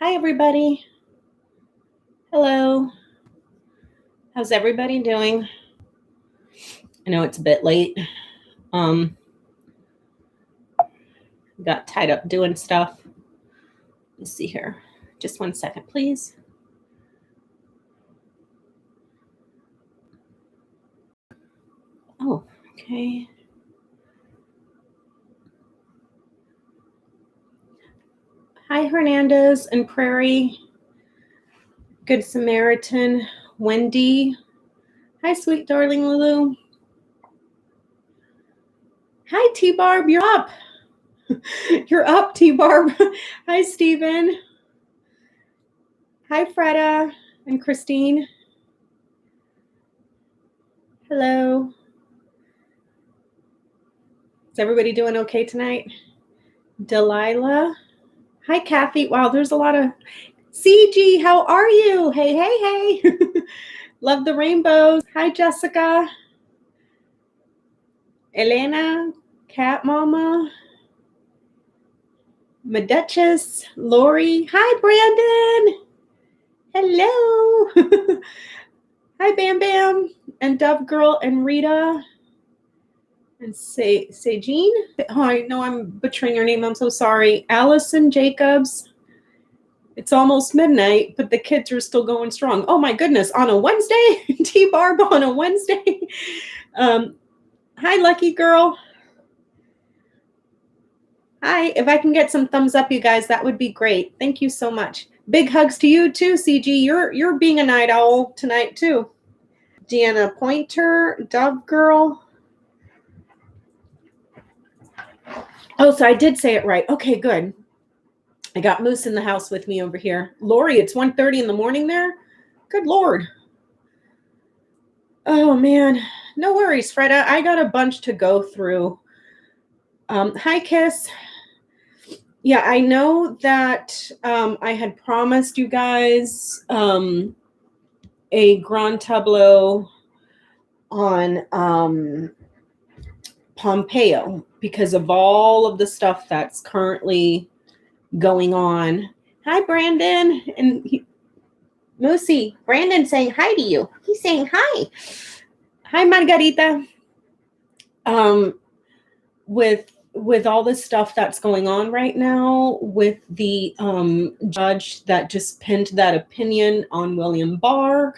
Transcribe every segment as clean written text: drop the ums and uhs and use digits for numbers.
Hi, everybody. Hello. How's everybody doing? I know it's a bit late. Got tied up doing stuff. Let's see here. Just 1 second, please. Oh, okay. Hi, Hernandez and Prairie. Good Samaritan. Wendy. Hi, sweet darling Lulu. Hi, T-Barb. You're up. You're up, T-Barb. Hi, Stephen. Hi, Freda and Christine. Hello. Is everybody doing okay tonight? Delilah. Hi, Kathy. Wow, there's a lot of... CG, how are you? Hey, hey, hey. Love the rainbows. Hi, Jessica. Elena, Cat Mama. Meduchess, Lori. Hi, Brandon. Hello. Hi, Bam Bam. And Dove Girl and Rita. And Sajine. Oh, I know I'm butchering your name. I'm so sorry. Allison Jacobs. It's almost midnight, but the kids are still going strong. Oh my goodness, on a Wednesday? T-Barb on a Wednesday? Hi, Lucky Girl. Hi, if I can get some thumbs up, you guys, that would be great. Thank you so much. Big hugs to you too, CG. You're being a night owl tonight too. Deanna Pointer, Dove Girl. Oh, so I did say it right. Okay, good. I got Moose in the house with me over here. Lori, it's 1:30 in the morning there? Good Lord. Oh, man. No worries, Freda. I got a bunch to go through. Hi, Kiss. Yeah, I know that I had promised you guys a grand tableau on Pompeo because of all of the stuff that's currently going on. Hi, Brandon. And Moosey, Brandon saying hi to you. He's saying hi. Hi, Margarita. With all this stuff that's going on right now, with the judge that just pinned that opinion on William Barr.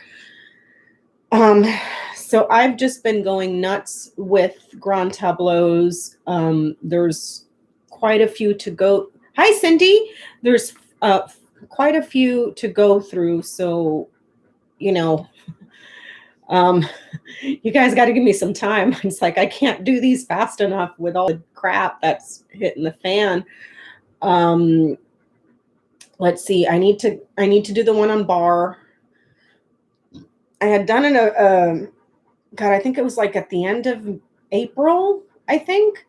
So I've just been going nuts with grand tableaus. There's quite a few to go. Hi, Cindy. There's quite a few to go through. So, you know, you guys got to give me some time. It's like I can't do these fast enough with all the crap that's hitting the fan. Let's see. I need to do the one on Barr. I had done it God, I think it was like at the end of April, I think.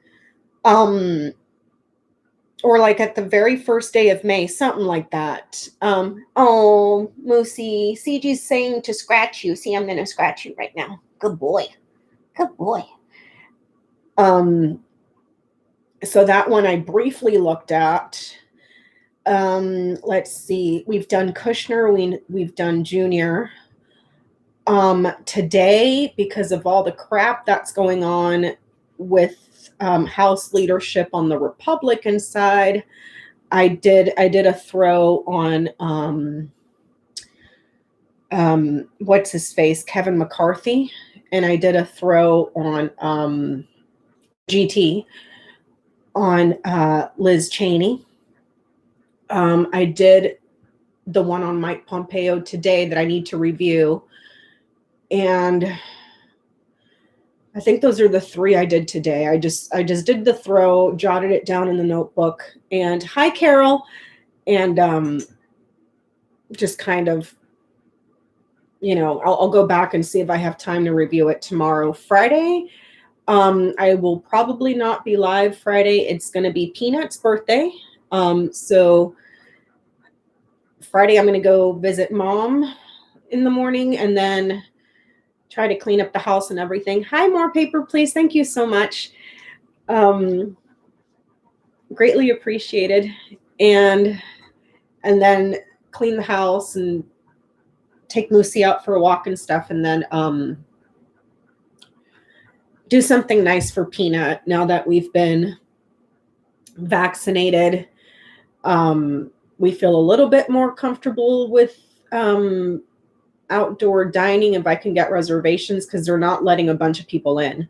Or like at the very first day of May, something like that. Oh, Moosey, CG's saying to scratch you. See, I'm going to scratch you right now. Good boy. Good boy. So that one I briefly looked at. Let's see. We've done Kushner. We've done Junior. Today, because of all the crap that's going on with House leadership on the Republican side, I did a throw on what's his face, Kevin McCarthy, and I did a throw on GT on Liz Cheney. I did the one on Mike Pompeo today that I need to review, and I think those are the three I did today. I just did the throw, jotted it down in the notebook, and hi, Carol, and just kind of, you know, I'll go back and see if I have time to review it tomorrow. Friday, I will probably not be live Friday. It's going to be Peanut's birthday. So Friday, I'm going to go visit Mom in the morning and then try to clean up the house and everything. Hi, more paper, please. Thank you so much. Greatly appreciated. And and then clean the house and take Lucy out for a walk and stuff, and then do something nice for Peanut now that we've been vaccinated. We feel a little bit more comfortable with outdoor dining if I can get reservations, because they're not letting a bunch of people in.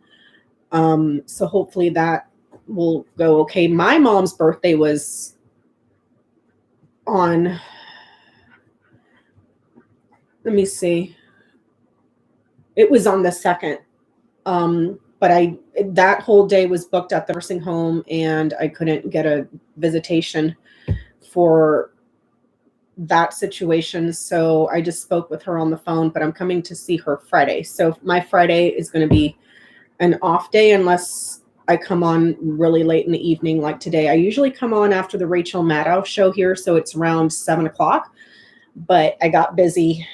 So hopefully that will go okay. My mom's birthday was on, let me see, it was on the 2nd. But that whole day was booked at the nursing home, and I couldn't get a visitation for that situation. So I just spoke with her on the phone, but I'm coming to see her Friday. So my Friday is going to be an off day unless I come on really late in the evening like today. I usually come on after the Rachel Maddow show here, so it's around 7 o'clock. But I got busy,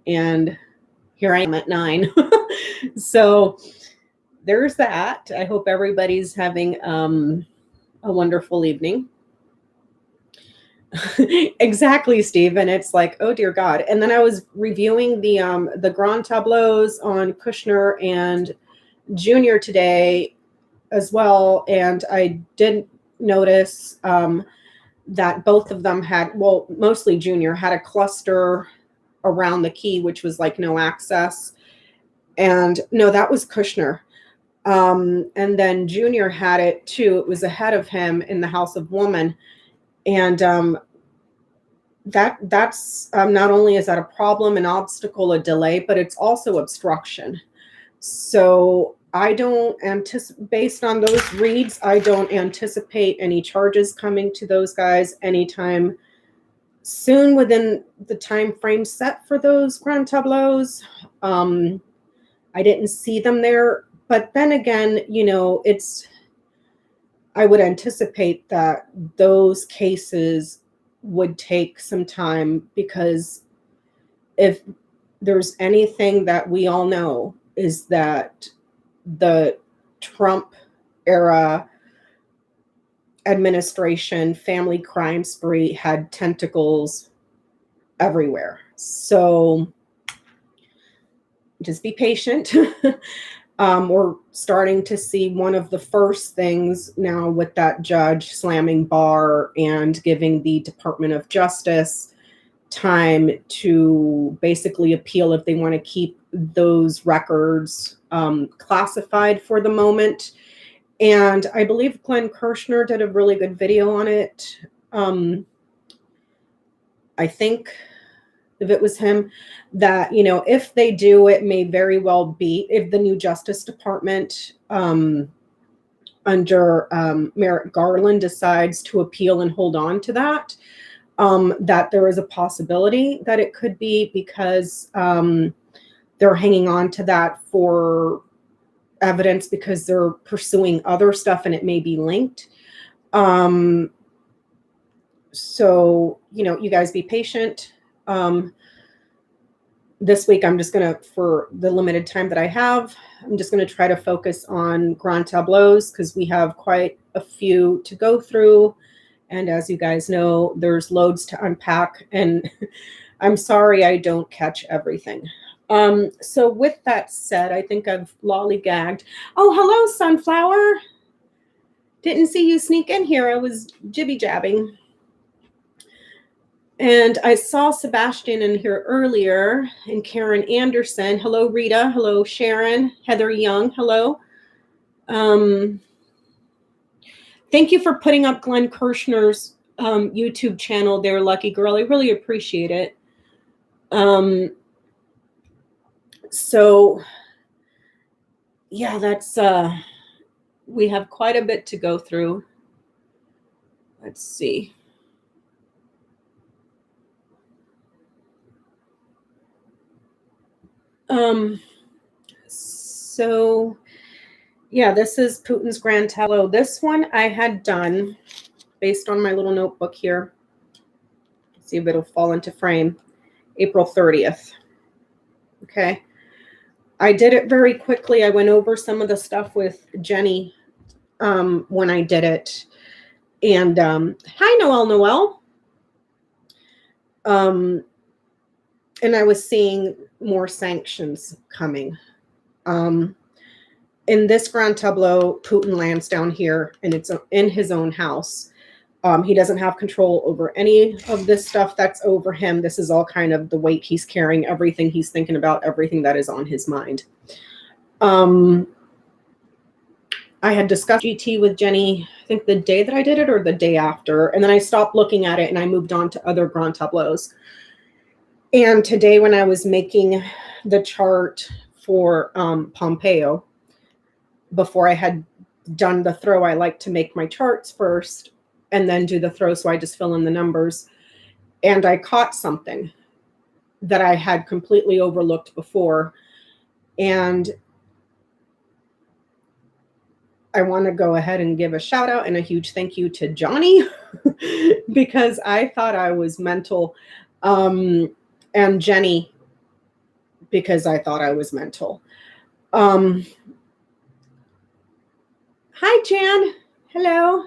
and here I am at 9. So there's that. I hope everybody's having a wonderful evening. Exactly, Steve. And it's like, oh dear God. And then I was reviewing the grand tableaux on Kushner and Junior today as well, and I did notice that both of them had, well, mostly Junior had a cluster around the key, which was like no access. And no, that was Kushner. And then Junior had it too. It was ahead of him in the House of Woman. And that's not only is that a problem, an obstacle, a delay, but it's also obstruction. So I don't anticipate, based on those reads, I don't anticipate any charges coming to those guys anytime soon within the time frame set for those grand tableaux. I didn't see them there, but then again, you know, I would anticipate that those cases would take some time, because if there's anything that we all know is that the Trump era administration family crime spree had tentacles everywhere. So just be patient. We're starting to see one of the first things now with that judge slamming Barr and giving the Department of Justice time to basically appeal if they want to keep those records classified for the moment. And I believe Glenn Kirshner did a really good video on it. I think if it was him, that, you know, if they do, it may very well be, if the new Justice Department under Merrick Garland decides to appeal and hold on to that, that there is a possibility that it could be because they're hanging on to that for evidence because they're pursuing other stuff and it may be linked. So, you know, you guys be patient. This week, I'm just going to, for the limited time that I have, I'm just going to try to focus on grand tableaux because we have quite a few to go through. And as you guys know, there's loads to unpack, and I'm sorry I don't catch everything. So with that said, I think I've lollygagged. Oh, hello, Sunflower. Didn't see you sneak in here. I was jibby-jabbing. And I saw Sebastian in here earlier, and Karen Anderson. Hello, Rita. Hello, Sharon. Heather Young. Hello. Thank you for putting up Glenn Kirshner's YouTube channel there, Lucky Girl. I really appreciate it. So, yeah, that's, we have quite a bit to go through. Let's see. So yeah, this is Putin's Grand Tableau. This one I had done based on my little notebook here. Let's see if it'll fall into frame. April 30th. Okay. I did it very quickly. I went over some of the stuff with Jenny when I did it. And hi, Noel. And I was seeing more sanctions coming. In this grand tableau, Putin lands down here, and it's in his own house. He doesn't have control over any of this stuff that's over him. This is all kind of the weight he's carrying, everything he's thinking about, everything that is on his mind. I had discussed GT with Jenny, I think the day that I did it or the day after, and then I stopped looking at it and I moved on to other grand tableaus. And today when I was making the chart for Pompeo, before I had done the throw, I like to make my charts first and then do the throw, so I just fill in the numbers. And I caught something that I had completely overlooked before. And I want to go ahead and give a shout out and a huge thank you to Johnny because I thought I was mental, and Jenny because I thought I was mental. Hi, Jan. Hello.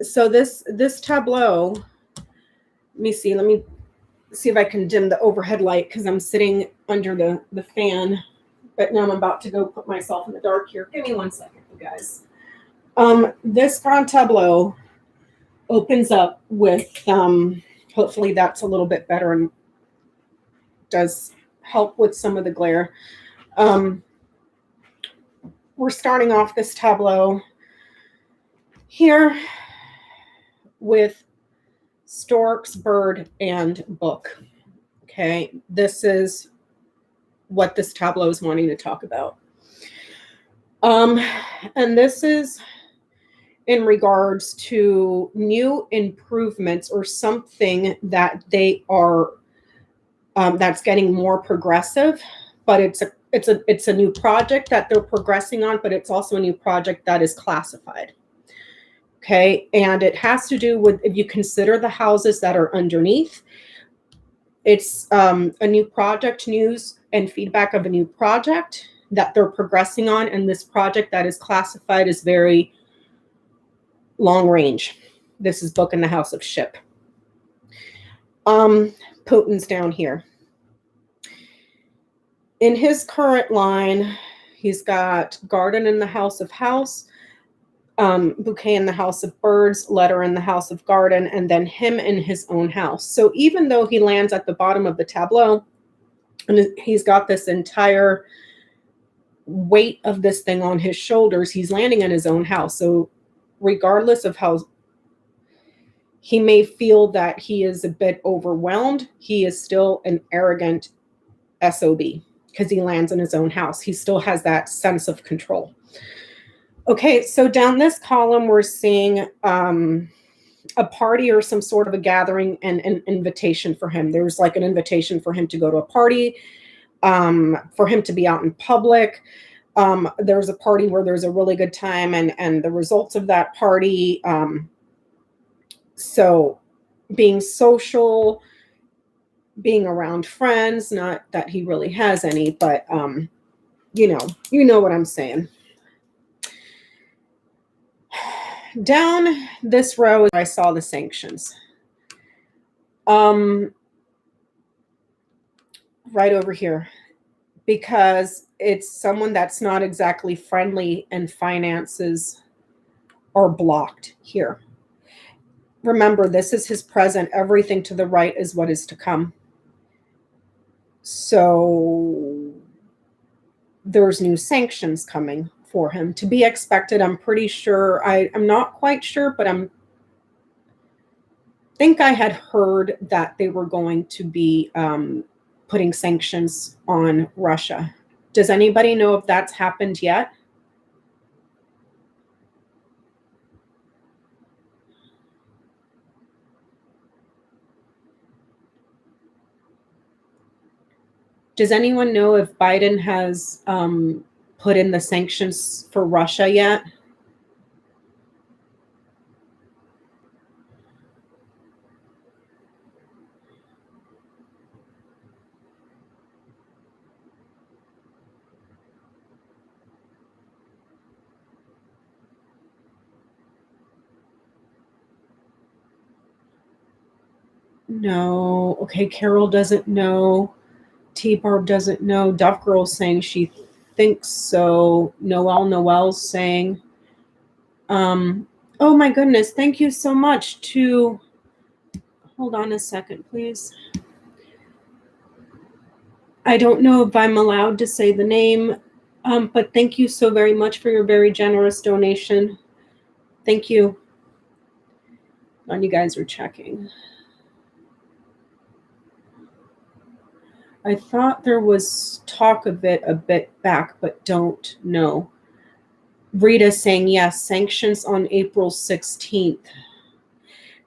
So this tableau, let me see if I can dim the overhead light because I'm sitting under the fan. But now I'm about to go put myself in the dark here. Give me 1 second, you guys. This grand tableau opens up with, hopefully that's a little bit better and does help with some of the glare. We're starting off this tableau here with storks, bird, and book. Okay, this is what this tableau is wanting to talk about. And this is in regards to new improvements or something that they are that's getting more progressive, but it's a new project that they're progressing on, but it's also a new project that is classified. Okay, and it has to do with, if you consider the houses that are underneath, it's a new project, news and feedback of a new project that they're progressing on, and this project that is classified is very long range. This is book in the house of ship. Putin's down here. In his current line, he's got garden in the house of house, bouquet in the house of birds, letter in the house of garden, and then him in his own house. So even though he lands at the bottom of the tableau, and he's got this entire weight of this thing on his shoulders, he's landing in his own house. So regardless of how he may feel that he is a bit overwhelmed, he is still an arrogant SOB because he lands in his own house. He still has that sense of control. Okay, so down this column, we're seeing a party or some sort of a gathering and an invitation for him. There's like an invitation for him to go to a party, for him to be out in public. There's a party where there's a really good time and the results of that party. So being social, being around friends, not that he really has any, but you know what I'm saying. Down this row, I saw the sanctions. Right over here, because it's someone that's not exactly friendly and finances are blocked here. Remember, this is his present. Everything to the right is what is to come. So there's new sanctions coming for him to be expected. I'm pretty sure. I'm not quite sure, but think I had heard that they were going to be putting sanctions on Russia. Does anybody know if that's happened yet? Does anyone know if Biden has put in the sanctions for Russia yet? No. Okay, Carol doesn't know. T-Barb doesn't know. Duff Girl's saying she thinks so. Noelle's saying. Oh my goodness. Thank you so much to... Hold on a second, please. I don't know if I'm allowed to say the name, but thank you so very much for your very generous donation. Thank you. And you guys are checking. I thought there was talk of it a bit back, but don't know. Rita saying yes, sanctions on April 16th.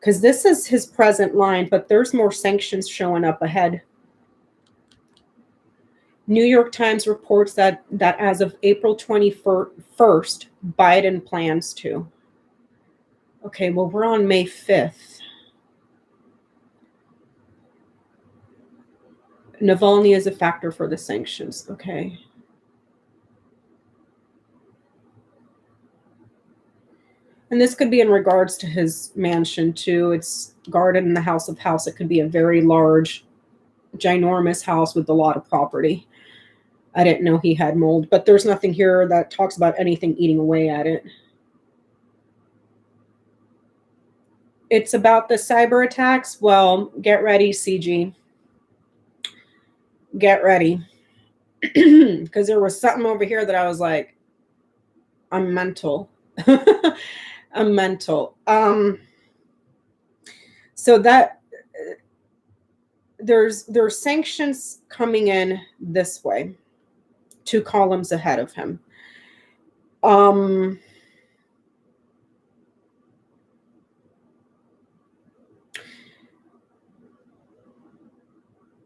Because this is his present line, but there's more sanctions showing up ahead. New York Times reports that as of April 21st, Biden plans to. Okay, well, we're on May 5th. Navalny is a factor for the sanctions. Okay. And this could be in regards to his mansion, too. It's guarded in the House of House. It could be a very large, ginormous house with a lot of property. I didn't know he had mold, but there's nothing here that talks about anything eating away at it. It's about the cyber attacks. Well, get ready, CG. Get ready. Because there was something over here that I was like, I'm mental. I'm mental. So that there's sanctions coming in this way, 2 columns ahead of him.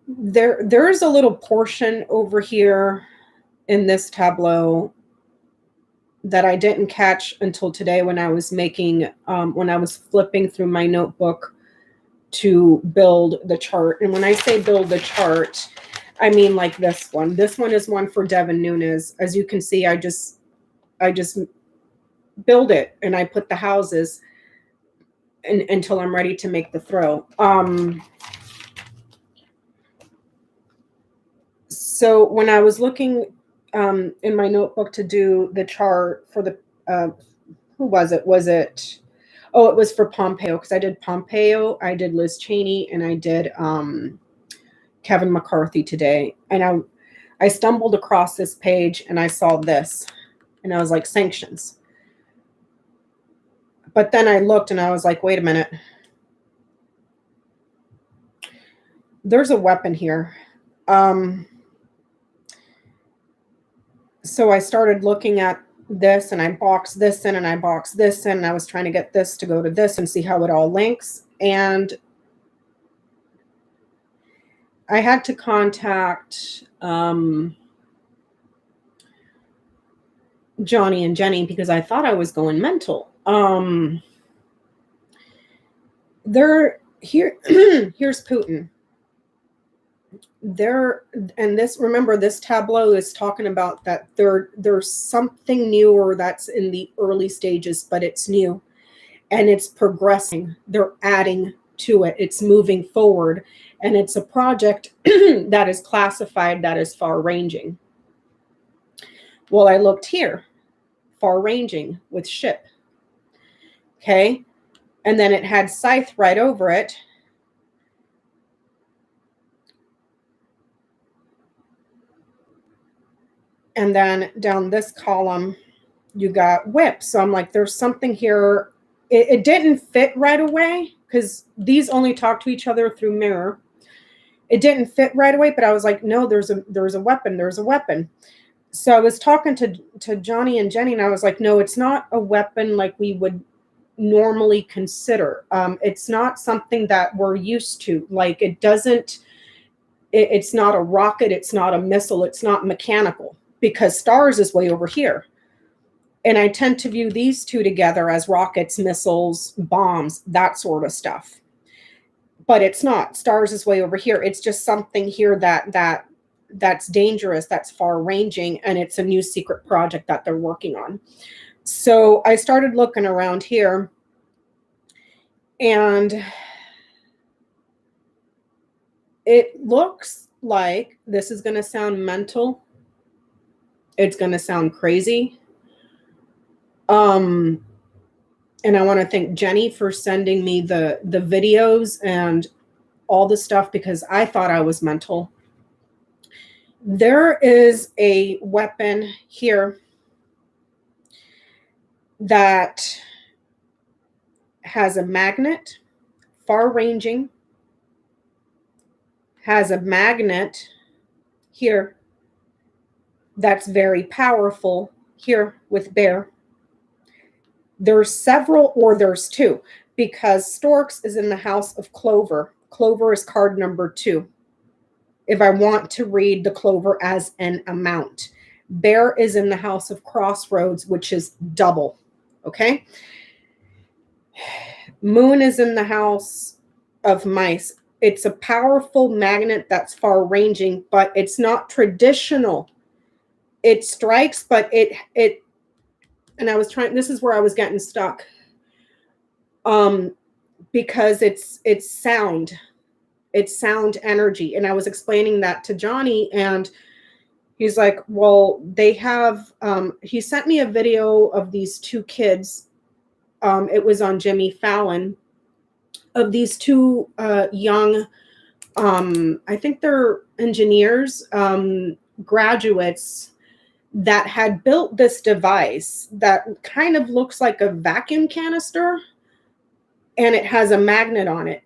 There's a little portion over here in this tableau that I didn't catch until today when I was making, when I was flipping through my notebook to build the chart. And when I say build the chart, I mean like this one. This one is one for Devin Nunes. As you can see, I just build it and I put the houses until I'm ready to make the throw. So when I was looking in my notebook to do the chart for the, who was it? Oh, it was for Pompeo, because I did Pompeo, I did Liz Cheney, and I did Kevin McCarthy today. And I stumbled across this page and I saw this and I was like, sanctions. But then I looked and I was like, wait a minute. There's a weapon here. So I started looking at this and I boxed this in and I boxed this in and I was trying to get this to go to this and see how it all links. And I had to contact Johnny and Jenny because I thought I was going mental. Here's Putin. And this, remember, this tableau is talking about that there's something newer that's in the early stages, but it's new and it's progressing. They're adding to it. It's moving forward, and it's a project that is classified, that is far ranging. Well, I looked here, far ranging with ship. Okay. And then it had scythe right over it. And then down this column, you got whip. So I'm like, there's something here. It didn't fit right away because these only talk to each other through mirror. It didn't fit right away, but I was like, no, there's a weapon. There's a weapon. So I was talking to Johnny and Jenny, and I was like, no, it's not a weapon like we would normally consider. It's not something that we're used to. Like, it's not a rocket. It's not a missile. It's not mechanical, because stars is way over here. And I tend to view these two together as rockets, missiles, bombs, that sort of stuff. But it's not. Stars is way over here. It's just something here that's dangerous, that's far ranging, and it's a new secret project that they're working on. So I started looking around here, and It looks like this is going to sound mental. It's going to sound crazy. And I want to thank Jenny for sending me the videos and all the stuff, because I thought I was mental. There is a weapon here that has a magnet, far ranging, has a magnet here that's very powerful here with bear. There's several, or there's two, because Storks is in the house of Clover. Clover is card number 2. If I want to read the Clover as an amount. Bear is in the house of Crossroads, which is double. Okay. Moon is in the house of Mice. It's a powerful magnet that's far ranging, but it's not traditional. It strikes, but it and I was trying, this is where I was getting stuck. Because it's sound. It's sound energy. And I was explaining that to Johnny, and he's like, well, they have, he sent me a video of these 2 kids. It was on Jimmy Fallon, of these 2 young, I think they're engineers, graduates, that had built this device that kind of looks like a vacuum canister, and it has a magnet on it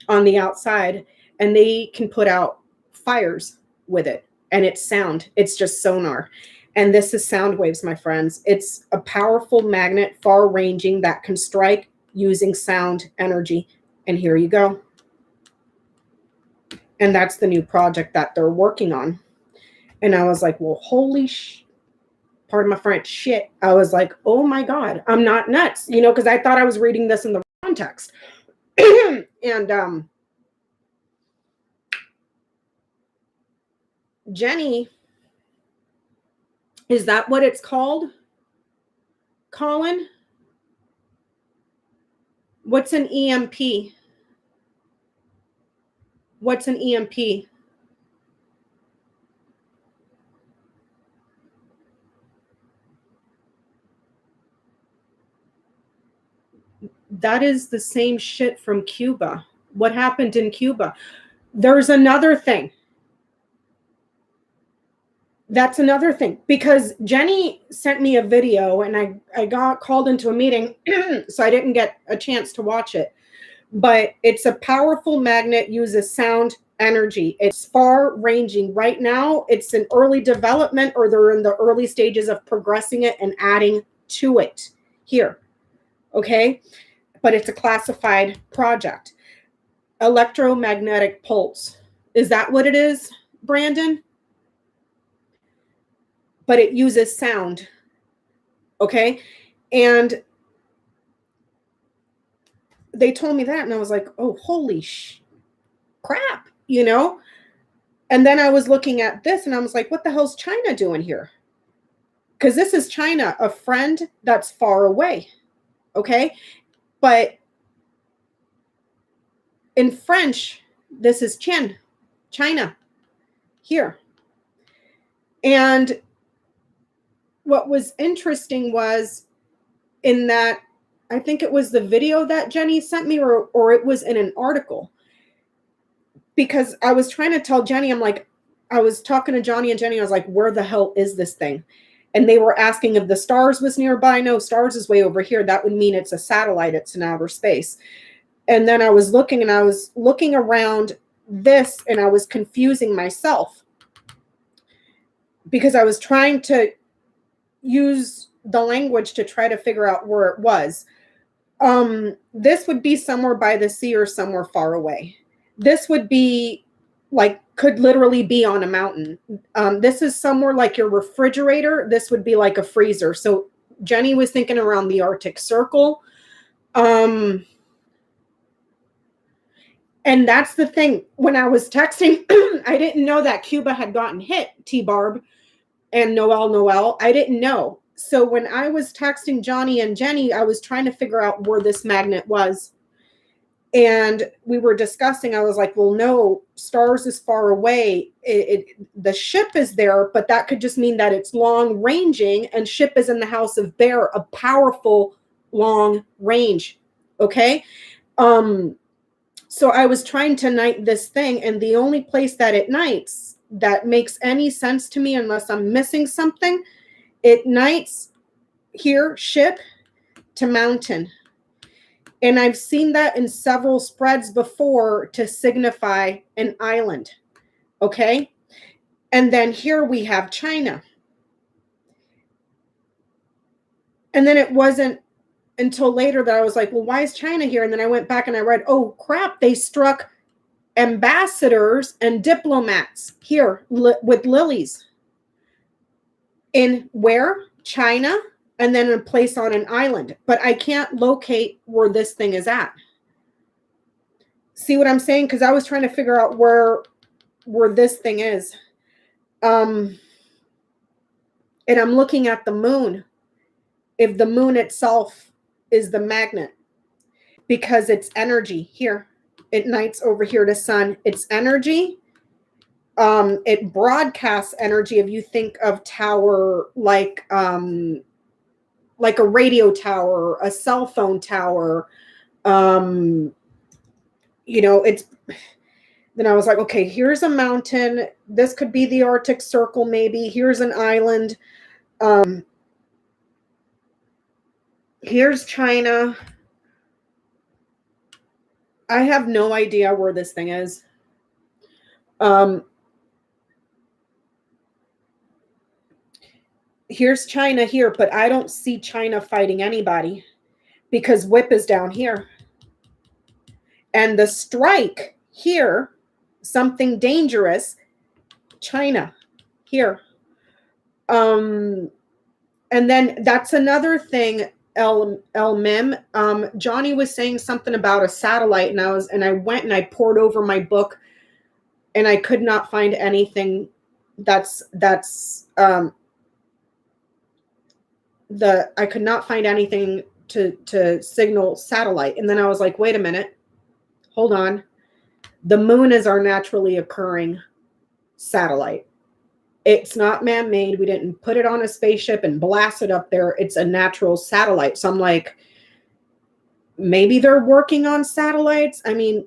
on the outside, and they can put out fires with it, and it's sound. It's just sonar. And this is sound waves, my friends. It's a powerful magnet, far ranging, that can strike using sound energy. And here you go. And that's the new project that they're working on. And I was like, well, holy pardon my French, shit. I was like, oh my God, I'm not nuts, you know, because I thought I was reading this in the context. And Jenny, is that what it's called, Colin? What's an EMP? What's an EMP? That is the same shit from Cuba. What happened in Cuba? There's another thing. That's another thing, because Jenny sent me a video, and I got called into a meeting, so I didn't get a chance to watch it. But it's a powerful magnet, uses sound energy. It's far ranging. Right now, it's in early development, or they're in the early stages of progressing it and adding to it here. Okay. But it's a classified project. Electromagnetic pulse. Is that what it is, Brandon? But it uses sound. Okay. And they told me that, and I was like, oh, holy crap, you know? And then I was looking at this, and I was like, what the hell's China doing here? Because this is China, a friend that's far away. Okay. But in French, this is China, here. And what was interesting was, in that, I think it was the video that Jenny sent me, or it was in an article. Because I was trying to tell Jenny, I'm like, I was talking to Johnny and Jenny, I was like, where the hell is this thing? And they were asking if the stars was nearby. No, stars is way over here. That would mean it's a satellite. It's in outer space. And then I was looking, and I was looking around this, and I was confusing myself, because I was trying to use the language to try to figure out where it was. This would be somewhere by the sea or somewhere far away. This would be like, could literally be on a mountain. This is somewhere like your refrigerator. This would be like a freezer. So Jenny was thinking around the Arctic Circle. And that's the thing. When I was texting, I didn't know that Cuba had gotten hit, T-Barb and Noel. I didn't know. So when I was texting Johnny and Jenny, I was trying to figure out where this magnet was. And we were discussing, I was like, well, no, stars is far away. The ship is there, but that could just mean that it's long ranging, and ship is in the house of bear, a powerful long range. Okay. So I was trying to night this thing, and the only place that it nights that makes any sense to me, unless I'm missing something, it nights here, ship to mountain. And I've seen that in several spreads before to signify an island. Okay. And then here we have China. And then it wasn't until later that I was like, well, why is China here? And then I went back and I read, oh, crap, they struck ambassadors and diplomats here with lilies. In where? China. And then a place on an island. But I can't locate where this thing is at. See what I'm saying? Because I was trying to figure out where this thing is. And I'm looking at the moon. If the moon itself is the magnet. Because it's energy here. It nights over here to sun. It's energy. It broadcasts energy. If you think of tower like a radio tower, a cell phone tower, it's, then I was like, okay, here's a mountain. This could be the Arctic Circle, maybe. Here's an island. Here's China. I have no idea where this thing is. Here's China here, but I don't see China fighting anybody because whip is down here. And the strike here, something dangerous, China here. And then that's another thing, El Mim. Johnny was saying something about a satellite, and I went and I poured over my book, and I could not find anything I could not find anything to signal satellite. And then I was like, wait a minute, hold on. The moon is our naturally occurring satellite. It's not man-made. We didn't put it on a spaceship and blast it up there. It's a natural satellite. So I'm like, maybe they're working on satellites. I mean,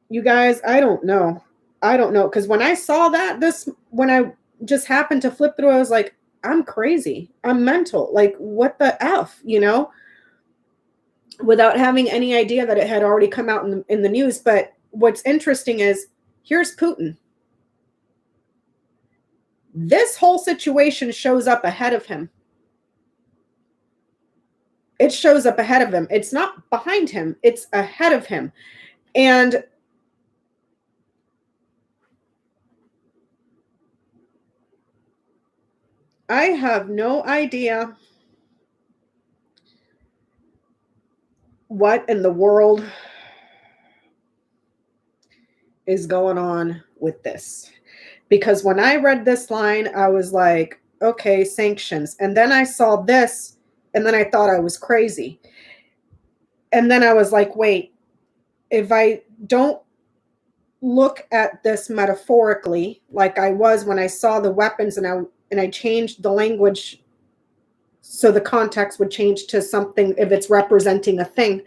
you guys, I don't know. Because when I saw that, when I just happened to flip through, I was like, I'm crazy. I'm mental. Like, what the F, without having any idea that it had already come out in the news. But what's interesting is, here's Putin. This whole situation shows up ahead of him. It shows up ahead of him. It's not behind him. It's ahead of him. And I have no idea what in the world is going on with this. Because when I read this line, I was like, okay, sanctions. And then I saw this, and then I thought I was crazy. And then I was like, wait, if I don't look at this metaphorically, like I was when I saw the weapons, and I changed the language so the context would change to something if it's representing a thing.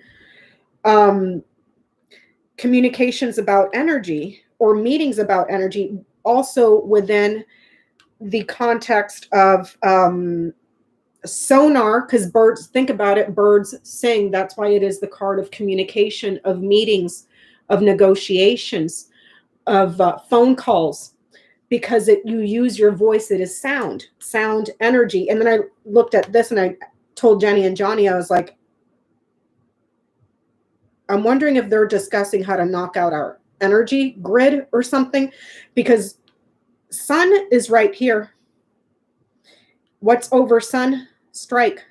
Communications about energy or meetings about energy, also within the context of sonar, because birds, think about it, birds sing. That's why it is the card of communication, of meetings, of negotiations, of phone calls. Because you use your voice, it is sound energy. And then I looked at this and I told Jenny and Johnny, I was like, I'm wondering if they're discussing how to knock out our energy grid or something, because sun is right here. What's over sun? Strike.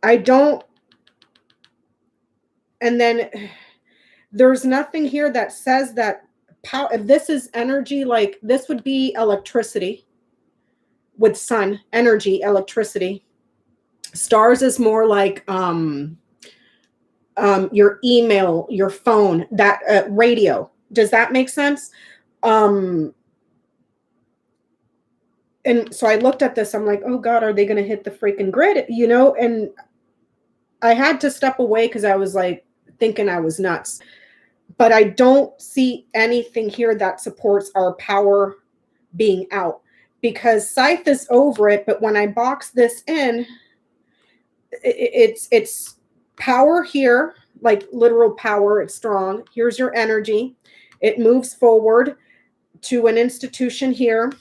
And then there's nothing here that says that power, if this is energy, like this would be electricity with sun, energy, electricity. Stars is more like your email, your phone, that radio. Does that make sense? And so I looked at this. I'm like, oh God, are they going to hit the freaking grid? You know, and I had to step away because I was like thinking I was nuts. But I don't see anything here that supports our power being out, because Scythe is over it. But when I box this in, it's power here, like literal power. It's strong. Here's your energy. It moves forward to an institution here.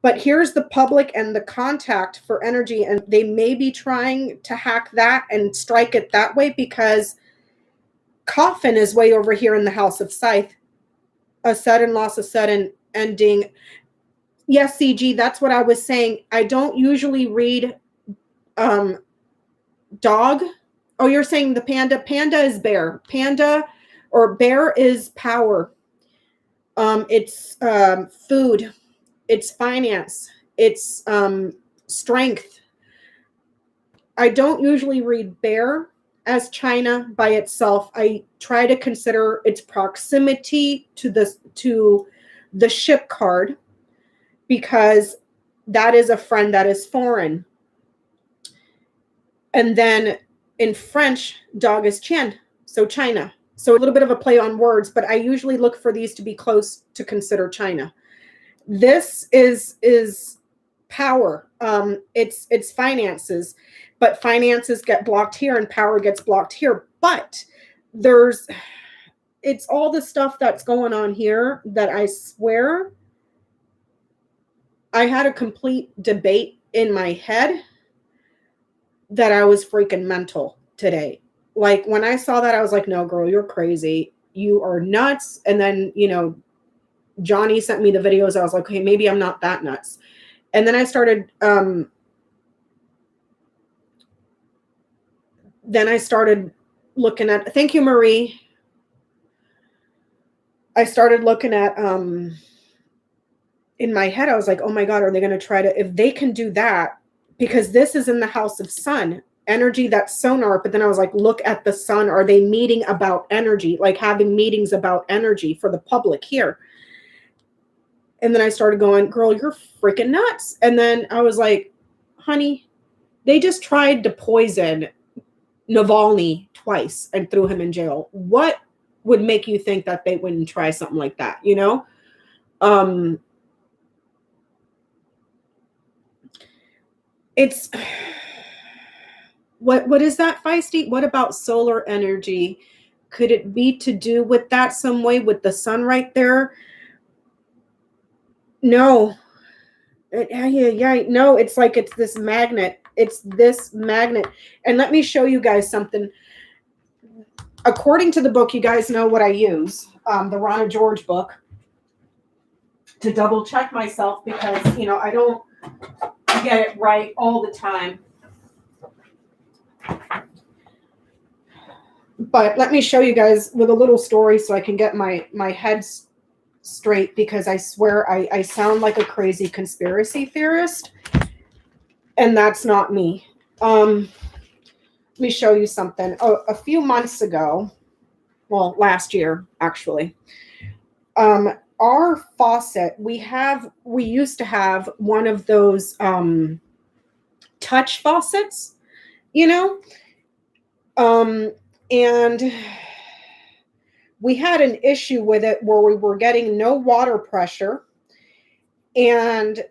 But here's the public and the contact for energy. And they may be trying to hack that and strike it that way, because Coffin is way over here in the house of Scythe. A sudden loss, a sudden ending. Yes, CG, that's what I was saying. I don't usually read dog. Oh, you're saying the panda. Panda is bear. Panda or bear is power. It's food. It's finance. It's strength. I don't usually read bear as China by itself. I try to consider its proximity to the ship card, because that is a friend that is foreign. And then in French, dog is chien, so China. So a little bit of a play on words, but I usually look for these to be close to consider China. This is power. It's finances, but finances get blocked here and power gets blocked here. But it's all the stuff that's going on here that I swear I had a complete debate in my head that I was freaking mental today. Like when I saw that, I was like, no, girl, you're crazy. You are nuts. And then, you know, Johnny sent me the videos. I was like, okay, maybe I'm not that nuts. And then I started, looking at, thank you, Marie. I started looking at, in my head, I was like, oh my God, are they going to try to, if they can do that, because this is in the house of sun, energy, that's sonar. But then I was like, look at the sun. Are they meeting about energy? Like having meetings about energy for the public here. And then I started going, girl, you're freaking nuts. And then I was like, honey, they just tried to poison Navalny twice and threw him in jail. What would make you think that they wouldn't try something like that? You know? It's what is that, Feisty? What about solar energy? Could it be to do with that some way with the sun right there? No. Yeah. No, it's like it's this magnet. It's this magnet. And let me show you guys something. According to the book, you guys know what I use, the Rana George book, to double check myself, because, you know, I don't get it right all the time. But let me show you guys with a little story so I can get my head straight, because I swear I sound like a crazy conspiracy theorist, and that's not me. Let me show you something. A few months ago, well, last year actually, our faucet, we used to have one of those touch faucets, you know, and we had an issue with it where we were getting no water pressure, and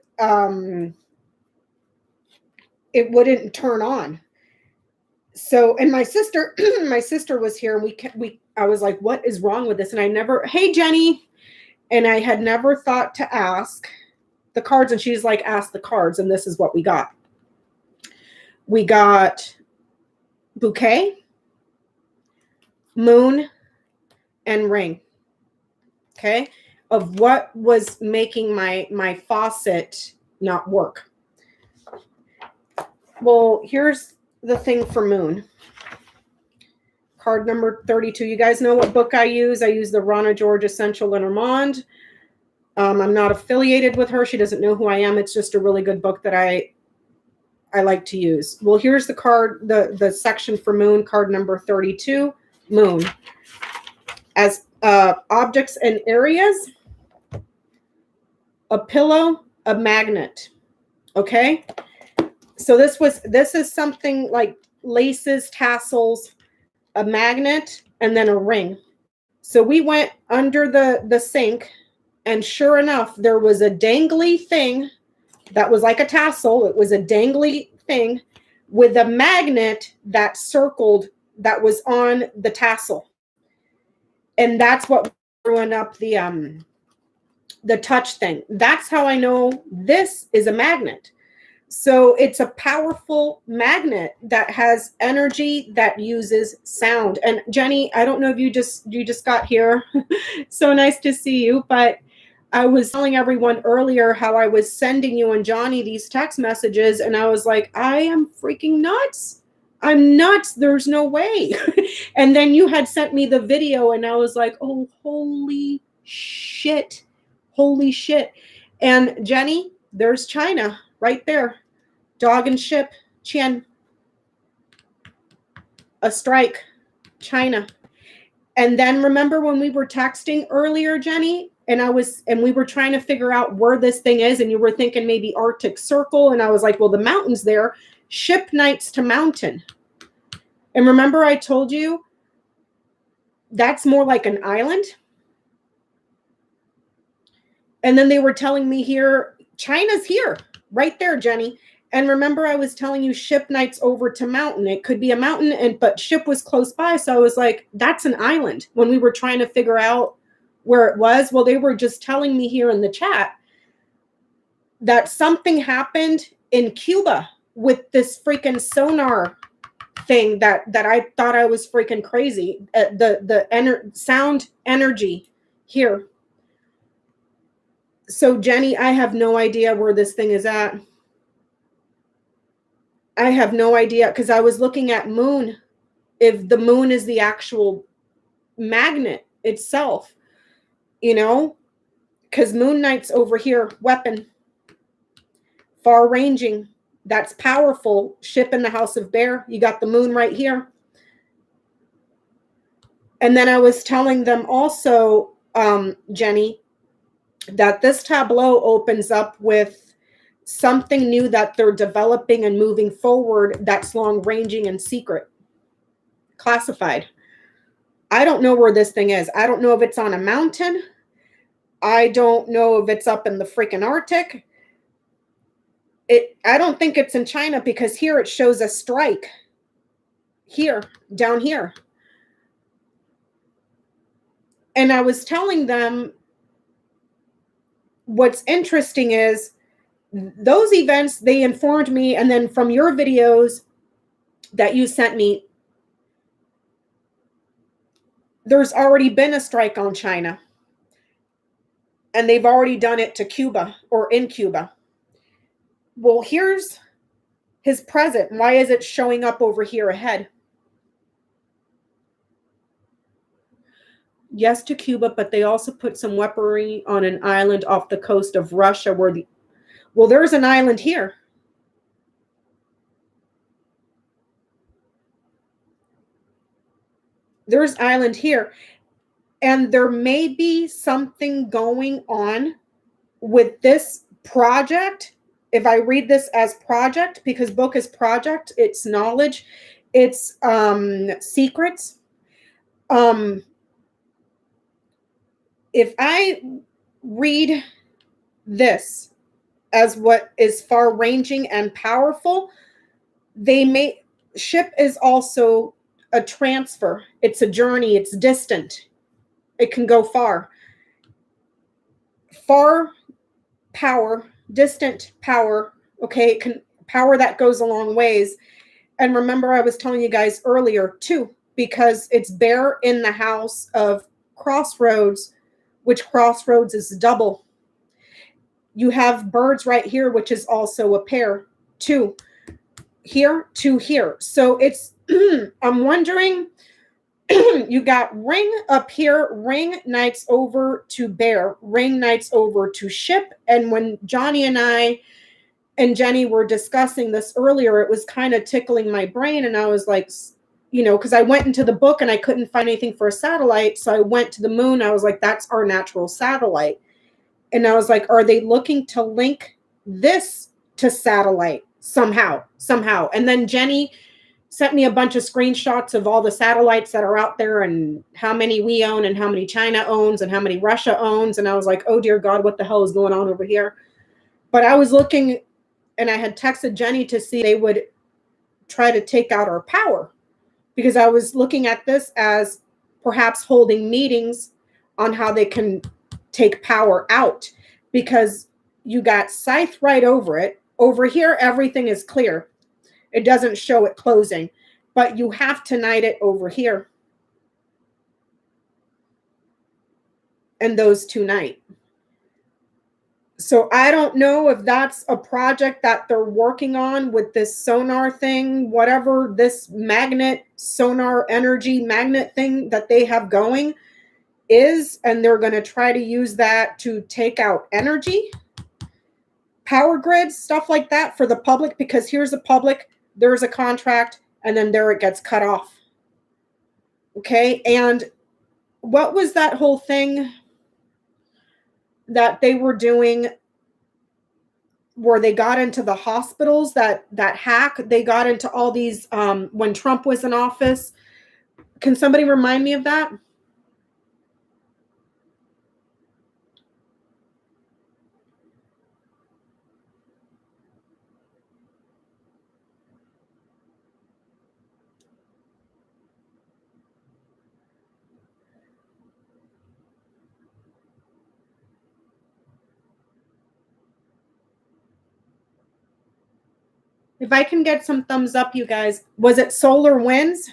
it wouldn't turn on. So, and my sister was here, and I was like, what is wrong with this? And hey, Jenny. And I had never thought to ask the cards, and she's like, ask the cards. And this is what we got. We got bouquet, moon, and ring. Okay. Of what was making my faucet not work. Well, here's the thing for moon. Card number 32. You guys know what book I use. I use the Rana George Essential Lenormand. I'm not affiliated with her. She doesn't know who I am. It's just a really good book that I I like to use. Well, here's the card, the section for moon, card number 32, moon. As objects and areas, a pillow, a magnet. Okay? So this is something like laces, tassels, a magnet, and then a ring. So we went under the sink, and sure enough, there was a dangly thing that was like a tassel. It was a dangly thing with a magnet that circled, that was on the tassel. And that's what screwing up the touch thing. That's how I know this is a magnet. So it's a powerful magnet that has energy, that uses sound. And Jenny, I don't know if you just got here. So nice to see you. But I was telling everyone earlier how I was sending you and Johnny these text messages, and I was like, I am freaking nuts. I'm nuts. There's no way. And then you had sent me the video, and I was like, oh, holy shit. Holy shit. And Jenny, there's China right there. Dog and ship, Qian. A strike, China. And then remember when we were texting earlier, Jenny, and we were trying to figure out where this thing is, and you were thinking maybe Arctic Circle, and I was like, well, the mountain's there. Ship nights to mountain. And remember I told you that's more like an island? And then they were telling me here, China's here, right there, Jenny. And remember I was telling you ship nights over to mountain. It could be a mountain, but ship was close by. So I was like, that's an island when we were trying to figure out where it was. Well, they were just telling me here in the chat that something happened in Cuba with this freaking sonar thing that I thought I was freaking crazy. Sound energy here. So Jenny, I have no idea where this thing is at. I have no idea, because I was looking at moon, if the moon is the actual magnet itself, you know, because moon night's over here, weapon, far ranging, that's powerful, ship in the house of bear, you got the moon right here. And then I was telling them also, Jenny, that this tableau opens up with something new that they're developing and moving forward that's long-ranging and secret, classified. I don't know where this thing is. I don't know if it's on a mountain. I don't know if it's up in the freaking Arctic. I don't think it's in China, because here it shows a strike. Here, down here. And I was telling them what's interesting is those events, they informed me, and then from your videos that you sent me, there's already been a strike on China. And they've already done it to Cuba, or in Cuba. Well, here's his present. Why is it showing up over here ahead? Yes, to Cuba, but they also put some weaponry on an island off the coast of Russia where well, there's an island here. There's island here. And there may be something going on with this project. If I read this as project, because book is project, it's knowledge, it's secrets. If I read this as what is far-ranging and powerful, ship is also a transfer. It's a journey. It's distant. It can go far. Far power, distant power, okay, power that goes a long ways. And remember, I was telling you guys earlier, too, because it's bear in the house of crossroads, which crossroads is double. You have birds right here, which is also a pair, 2 here, 2 here. So it's, I'm wondering, you got ring up here, ring nights over to bear, ring nights over to ship. And when Johnny and I and Jenny were discussing this earlier. It was kind of tickling my brain. And I was like, you know, because I went into the book and I couldn't find anything for a satellite. So I went to the moon. I was like, that's our natural satellite. And I was like, are they looking to link this to satellite somehow? And then Jenny sent me a bunch of screenshots of all the satellites that are out there and how many we own and how many China owns and how many Russia owns. And I was like, oh, dear God, what the hell is going on over here? But I was looking, and I had texted Jenny to see if they would try to take out our power, because I was looking at this as perhaps holding meetings on how they can take power out, because you got Scythe right over it. Over here, everything is clear. It doesn't show it closing, but you have tonight it over here. And those tonight. So I don't know if that's a project that they're working on with this sonar thing, whatever this magnet, sonar energy magnet thing that they have going is, and they're going to try to use that to take out energy, power grids, stuff like that for the public, because here's the public, there's a contract, and then there it gets cut off. Okay, and what was that whole thing that they were doing where they got into the hospitals, that hack, they got into all these when Trump was in office? Can somebody remind me of that? If I can get some thumbs up, you guys. Was it solar winds?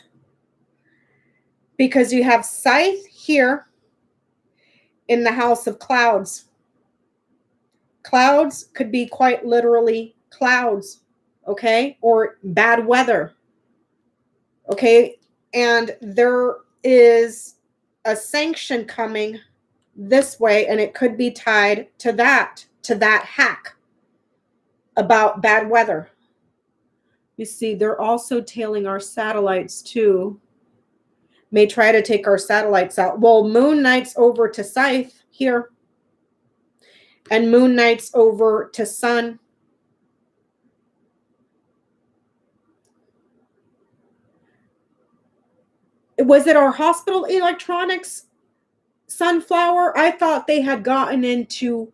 Because you have Scythe here in the house of clouds. Clouds could be quite literally clouds, okay? Or bad weather, okay? And there is a sanction coming this way, and it could be tied to that hack about bad weather. You see, they're also tailing our satellites too. May try to take our satellites out. Well, Moon Knight's over to Scythe here. And Moon Knight's over to Sun. Was it our hospital electronics, Sunflower? I thought they had gotten into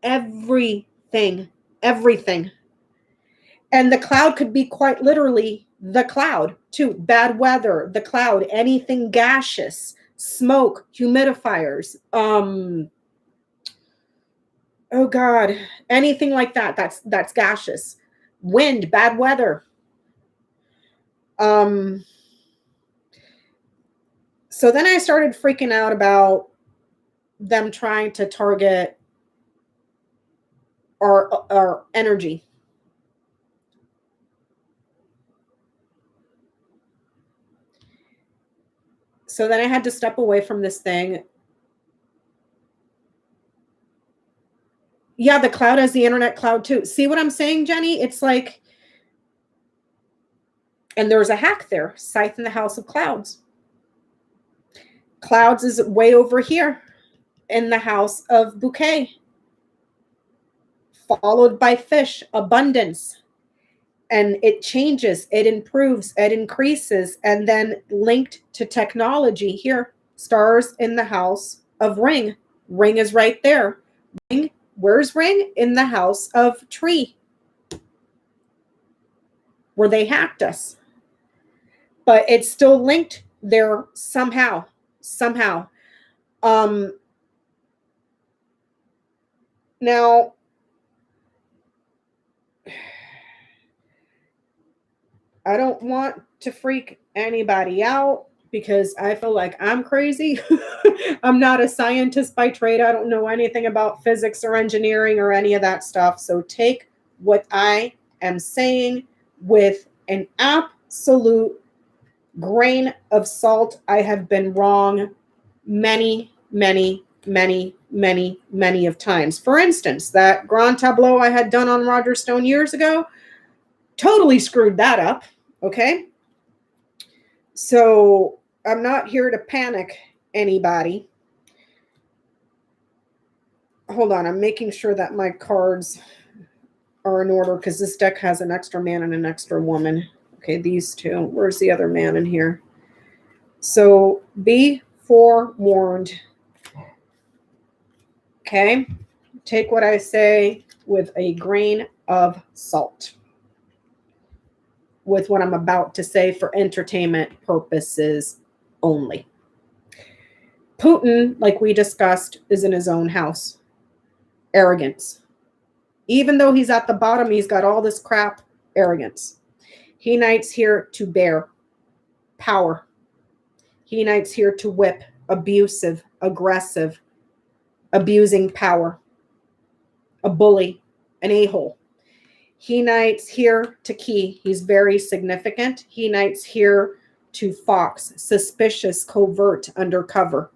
everything. And the cloud could be quite literally the cloud too. Bad weather, the cloud, anything gaseous, smoke, humidifiers, oh God, anything like that. That's gaseous. Wind, bad weather. So then I started freaking out about them trying to target our energy. So then I had to step away from this thing. Yeah, the cloud has the internet cloud too. See what I'm saying, Jenny? It's like, and there's a hack there. Scythe in the house of clouds. Clouds is way over here in the house of bouquet. Followed by fish, abundance. And it changes, it improves, it increases, and then linked to technology here. Stars in the house of ring. Ring is right there. Ring, where's ring? In the house of tree, where they hacked us. But it's still linked there somehow. Now, I don't want to freak anybody out because I feel like I'm crazy. I'm not a scientist by trade. I don't know anything about physics or engineering or any of that stuff. So take what I am saying with an absolute grain of salt. I have been wrong many many, many of times. For instance, that grand tableau I had done on Roger Stone years ago, totally screwed that up. Okay. So I'm not here to panic anybody. Hold on. I'm making sure that my cards are in order because this deck has an extra man and an extra woman. Okay, these two. Where's the other man in here? So be forewarned. Okay, take what I say with a grain of salt. With what I'm about to say for entertainment purposes only. Putin, like we discussed, is in his own house. Arrogance. Even though he's at the bottom, he's got all this crap. Arrogance. He knights here to bear power. He knights here to whip, abusive, aggressive, abusing power, a bully, an a-hole. He knights here to key. He's very significant. He knights here to fox, suspicious, covert, undercover.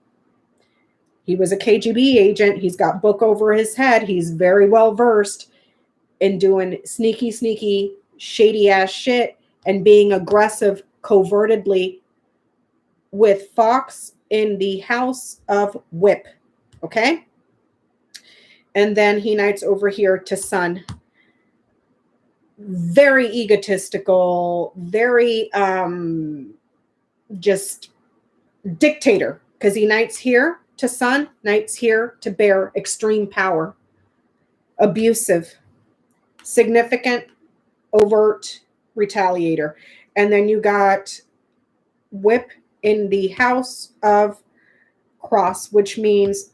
He was a KGB agent. He's got book over his head. He's very well versed in doing sneaky, sneaky, shady ass shit and being aggressive covertedly with fox in the house of whip. Okay. And then he knights over here to sun. Very egotistical, very just dictator, because he knights here to sun, knights here to bear extreme power, abusive, significant, overt retaliator. And then you got whip in the house of cross, which means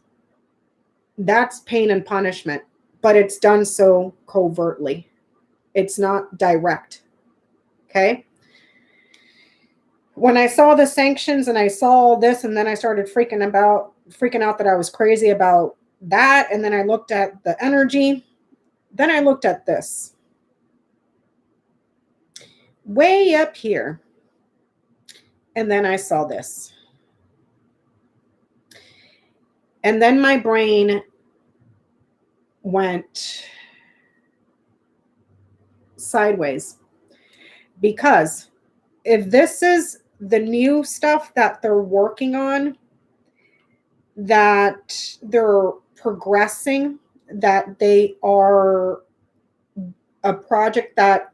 that's pain and punishment, but it's done so covertly. It's not direct. Okay. When I saw the sanctions and I saw this, and then I started freaking out that I was crazy about that. And then I looked at the energy. Then I looked at this. Way up here. And then I saw this. And then my brain went sideways. Because if this is the new stuff that they're working on, that they're progressing, that they are a project that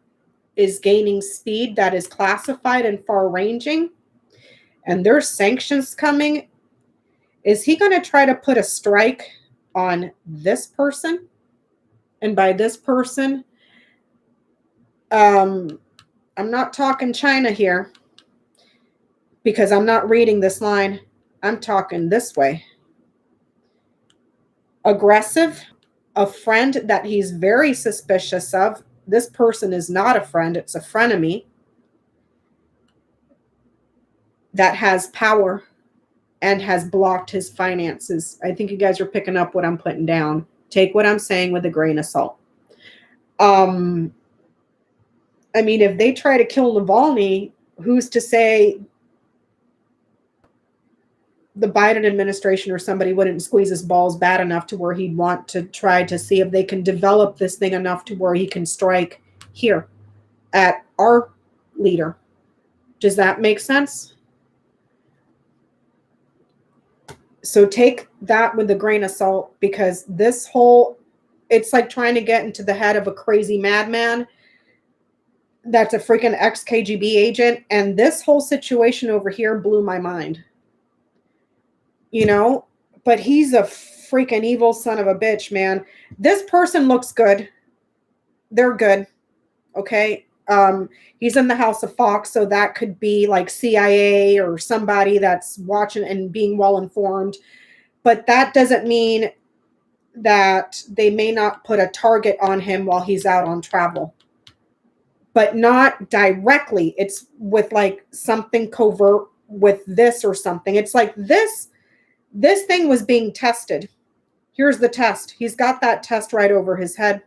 is gaining speed, that is classified and far-ranging, and there's sanctions coming, is he going to try to put a strike on this person? And by this person, I'm not talking China here, because I'm not reading this line. I'm talking this way. Aggressive, a friend that he's very suspicious of. This person is not a friend, it's a frenemy that has power and has blocked his finances. I think you guys are picking up what I'm putting down. Take what I'm saying with a grain of salt. I mean, if they try to kill Navalny, who's to say the Biden administration or somebody wouldn't squeeze his balls bad enough to where he'd want to try to see if they can develop this thing enough to where he can strike here at our leader. Does that make sense? So take that with a grain of salt, because this whole, it's like trying to get into the head of a crazy madman that's a freaking ex-KGB agent. And this whole situation over here blew my mind. You know, but he's a freaking evil son of a bitch, man. This person looks good. They're good. Okay. He's in the House of Fox, so that could be like CIA or somebody that's watching and being well informed. But that doesn't mean that they may not put a target on him while he's out on travel. But not directly. It's with like something covert with this or something. It's like this thing was being tested. Here's the test. He's got that test right over his head.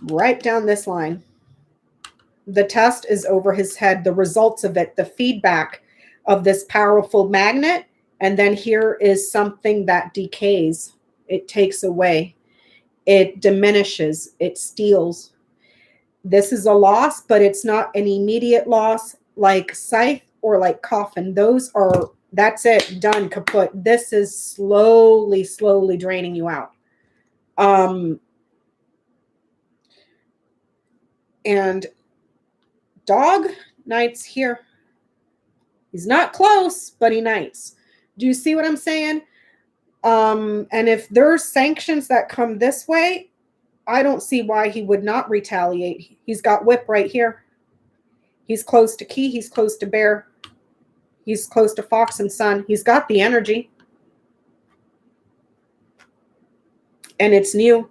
Right down this line. The test is over his head. The results of it, the feedback, of this powerful magnet. And then here is something that decays. It takes away. It diminishes. It steals. This is a loss, but it's not an immediate loss like scythe or like coffin. That's it, done, kaput. This is slowly, slowly draining you out. And dog knights here. He's not close, but he knights. Do you see what I'm saying? And if there's sanctions that come this way, I don't see why he would not retaliate. He's got whip right here. He's close to key. He's close to bear. He's close to fox and sun. He's got the energy. And it's new.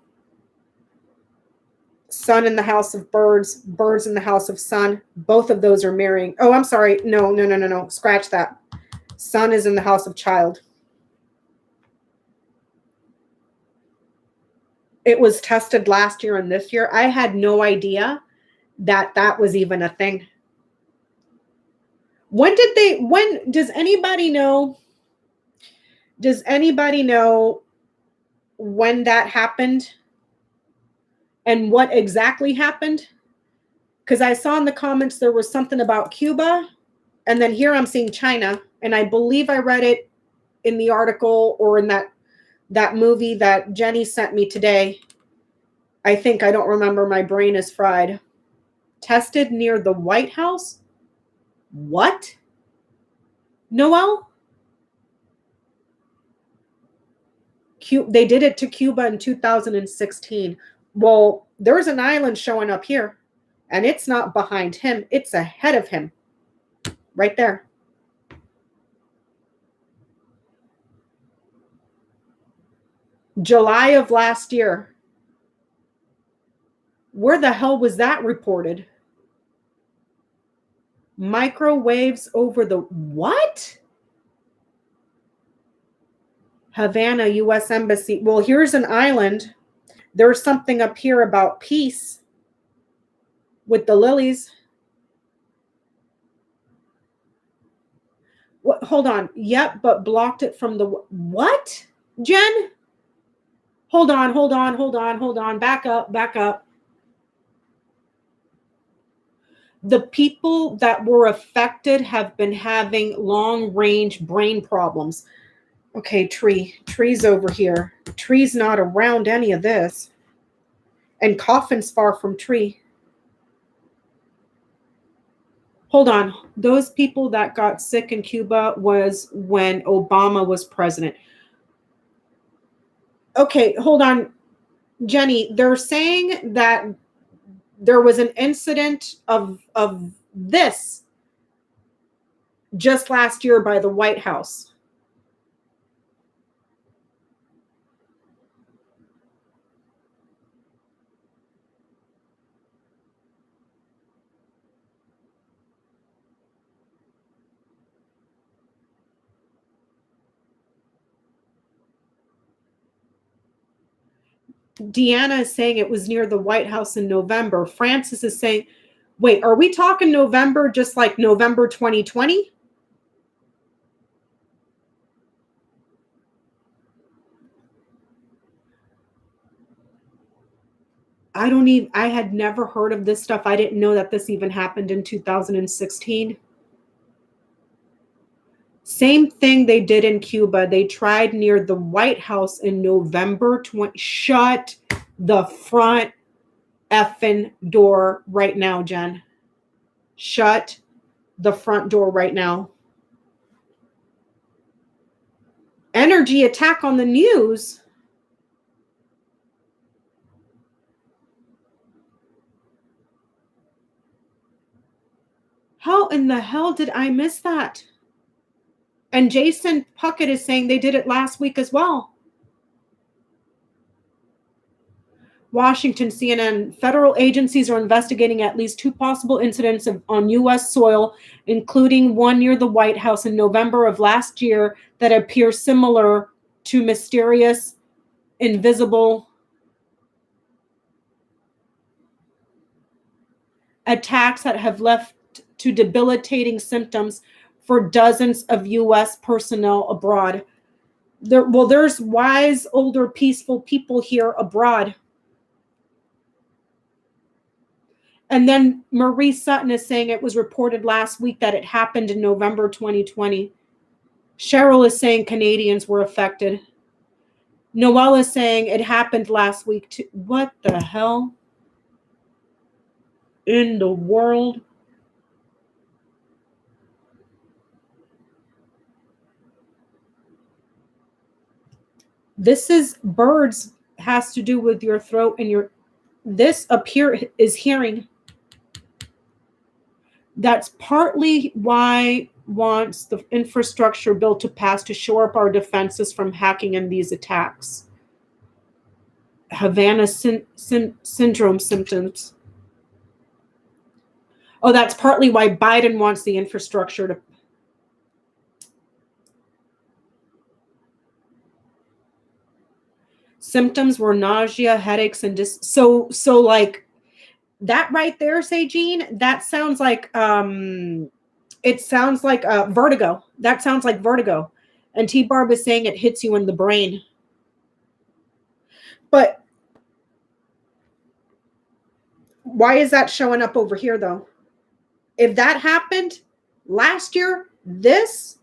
Sun in the house of birds. Birds in the house of sun. Both of those are marrying. Oh, I'm sorry. No. Scratch that. Sun is in the house of child. It was tested last year and this year. I had no idea that that was even a thing. When does anybody know? Does anybody know when that happened and what exactly happened? Because I saw in the comments there was something about Cuba, and then here I'm seeing China, and I believe I read it in the article or in that movie that Jenny sent me today. I think, I don't remember, my brain is fried. Tested near the White House? What? Noel? They did it to Cuba in 2016. Well, there's an island showing up here, and it's not behind him. It's ahead of him. Right there. July of last year. Where the hell was that reported? Microwaves over the what? Havana, U.S. Embassy. Well, here's an island. There's something up here about peace with the lilies. What? Hold on. Yep, but blocked it from the what? Jen? Hold on. Back up. The people that were affected have been having long-range brain problems. Okay, tree's over here. Tree's not around any of this. And coffin's far from tree. Hold on. Those people that got sick in Cuba was when Obama was president. Okay, hold on. Jenny, they're saying that there was an incident of this just last year by the White House. Deanna is saying it was near the White House in November. Francis is saying, wait, are we talking November, just like November 2020? I had never heard of this stuff. I didn't know that this even happened in 2016. Same thing they did in Cuba. They tried near the White House in November 20. Shut the front effing door right now, Jen. Shut the front door right now. Energy attack on the news. How in the hell did I miss that? And Jason Puckett is saying they did it last week as well. Washington, CNN, federal agencies are investigating at least 2 possible incidents on U.S. soil, including one near the White House in November of last year that appear similar to mysterious, invisible attacks that have left to debilitating symptoms for dozens of U.S. personnel abroad. There's wise, older, peaceful people here abroad. And then Marie Sutton is saying it was reported last week that it happened in November 2020. Cheryl is saying Canadians were affected. Noelle is saying it happened last week too. What the hell in the world? This is birds, has to do with your throat and your, this up here is hearing. That's partly why wants the infrastructure bill to pass to shore up our defenses from hacking and these attacks. Havana Syndrome symptoms. Oh, that's partly why Biden wants the infrastructure to. Symptoms were nausea, headaches, and so like that right there, say Jean, that sounds like it sounds like vertigo. That sounds like vertigo. And T Barb is saying it hits you in the brain. But why is that showing up over here though? If that happened last year, this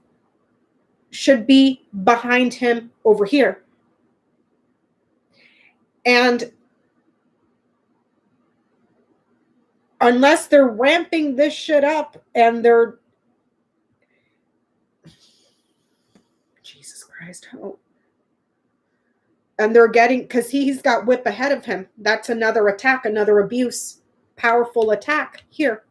should be behind him over here. And unless they're ramping this shit up and they're, Jesus Christ, oh. And they're getting, because he's got whip ahead of him. That's another attack, another abuse, powerful attack here.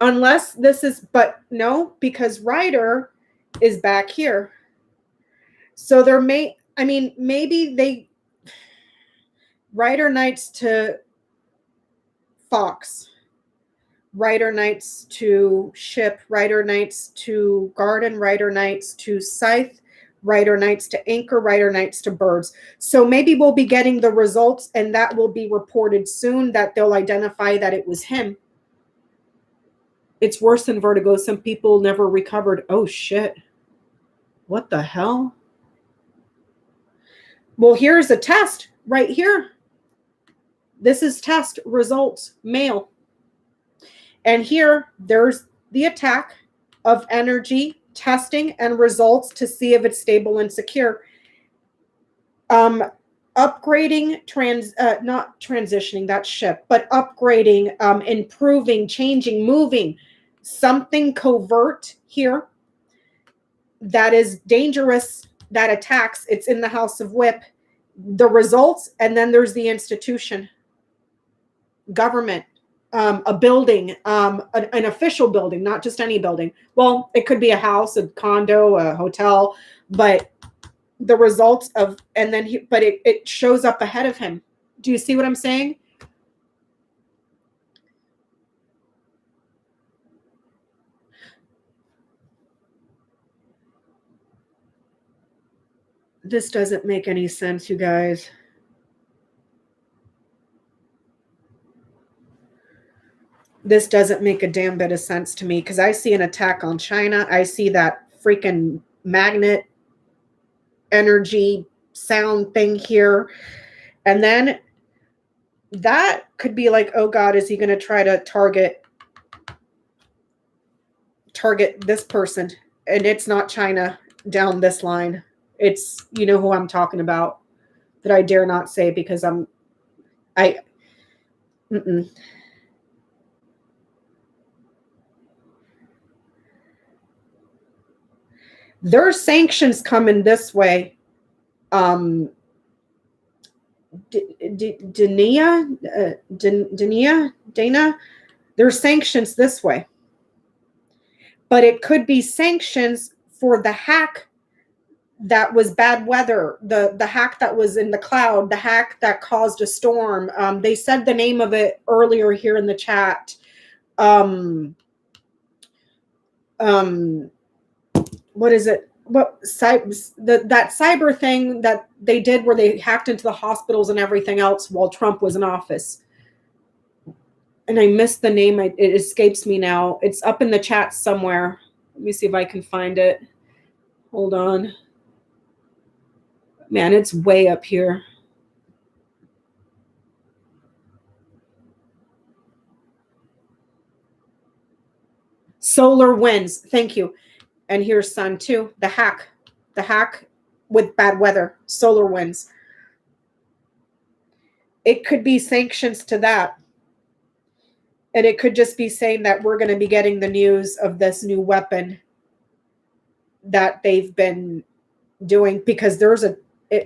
Unless this is, but no, because Ryder is back here. So there may, I mean, maybe they, Ryder Knights to Fox, Ryder Knights to Ship, Ryder Knights to Garden, Ryder Knights to Scythe, Ryder Knights to Anchor, Ryder Knights to Birds. So maybe we'll be getting the results and that will be reported soon, that they'll identify that it was him. It's worse than vertigo. Some people never recovered. Oh, shit. What the hell? Well, here's a test right here. This is test results, male. And here, there's the attack of energy, testing and results to see if it's stable and secure. Upgrading, not transitioning, that's Ship, but upgrading, improving, changing, moving. Something covert here that is dangerous, that attacks. It's in the House of Whip. The results, and then there's the institution, government, a building, an official building, not just any building. Well, it could be a house, a condo, a hotel, but the results of, and then but it shows up ahead of him. Do you see what I'm saying? This doesn't make any sense, you guys. This doesn't make a damn bit of sense to me, because I see an attack on China. I see that freaking magnet energy sound thing here. And then that could be like, oh God, is he going to try to target this person? And it's not China down this line. It's, you know who I'm talking about, that I dare not say because There's sanctions coming this way. Dania, Dana, there's sanctions this way. But it could be sanctions for the hack that was bad weather, the hack that was in the cloud, the hack that caused a storm. They said the name of it earlier here in the chat. What is it? That cyber thing that they did where they hacked into the hospitals and everything else while Trump was in office. and I missed the name. It escapes me now. It's up in the chat somewhere. Let me see if I can find it. Hold on. Man, it's way up here. Solar Winds. Thank you. And here's Sun too. The hack with bad weather. Solar Winds. It could be sanctions to that. And it could just be saying that we're going to be getting the news of this new weapon that they've been doing, because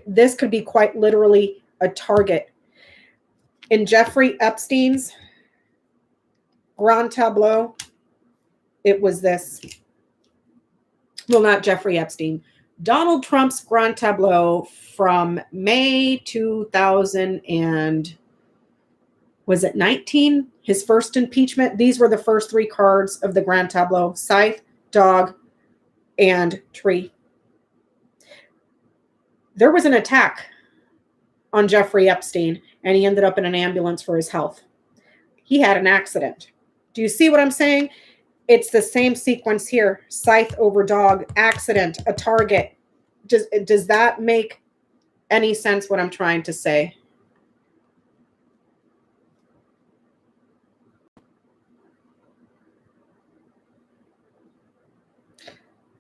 this could be quite literally a target. In Jeffrey Epstein's Grand Tableau, it was this. Well, not Jeffrey Epstein. Donald Trump's Grand Tableau from May 2000 and was it 19? His first impeachment. These were the first three cards of the Grand Tableau: scythe, dog, and tree. There was an attack on Jeffrey Epstein, and he ended up in an ambulance for his health. He had an accident. Do you see what I'm saying? It's the same sequence here. Scythe over dog, accident, a target. Does that make any sense what I'm trying to say?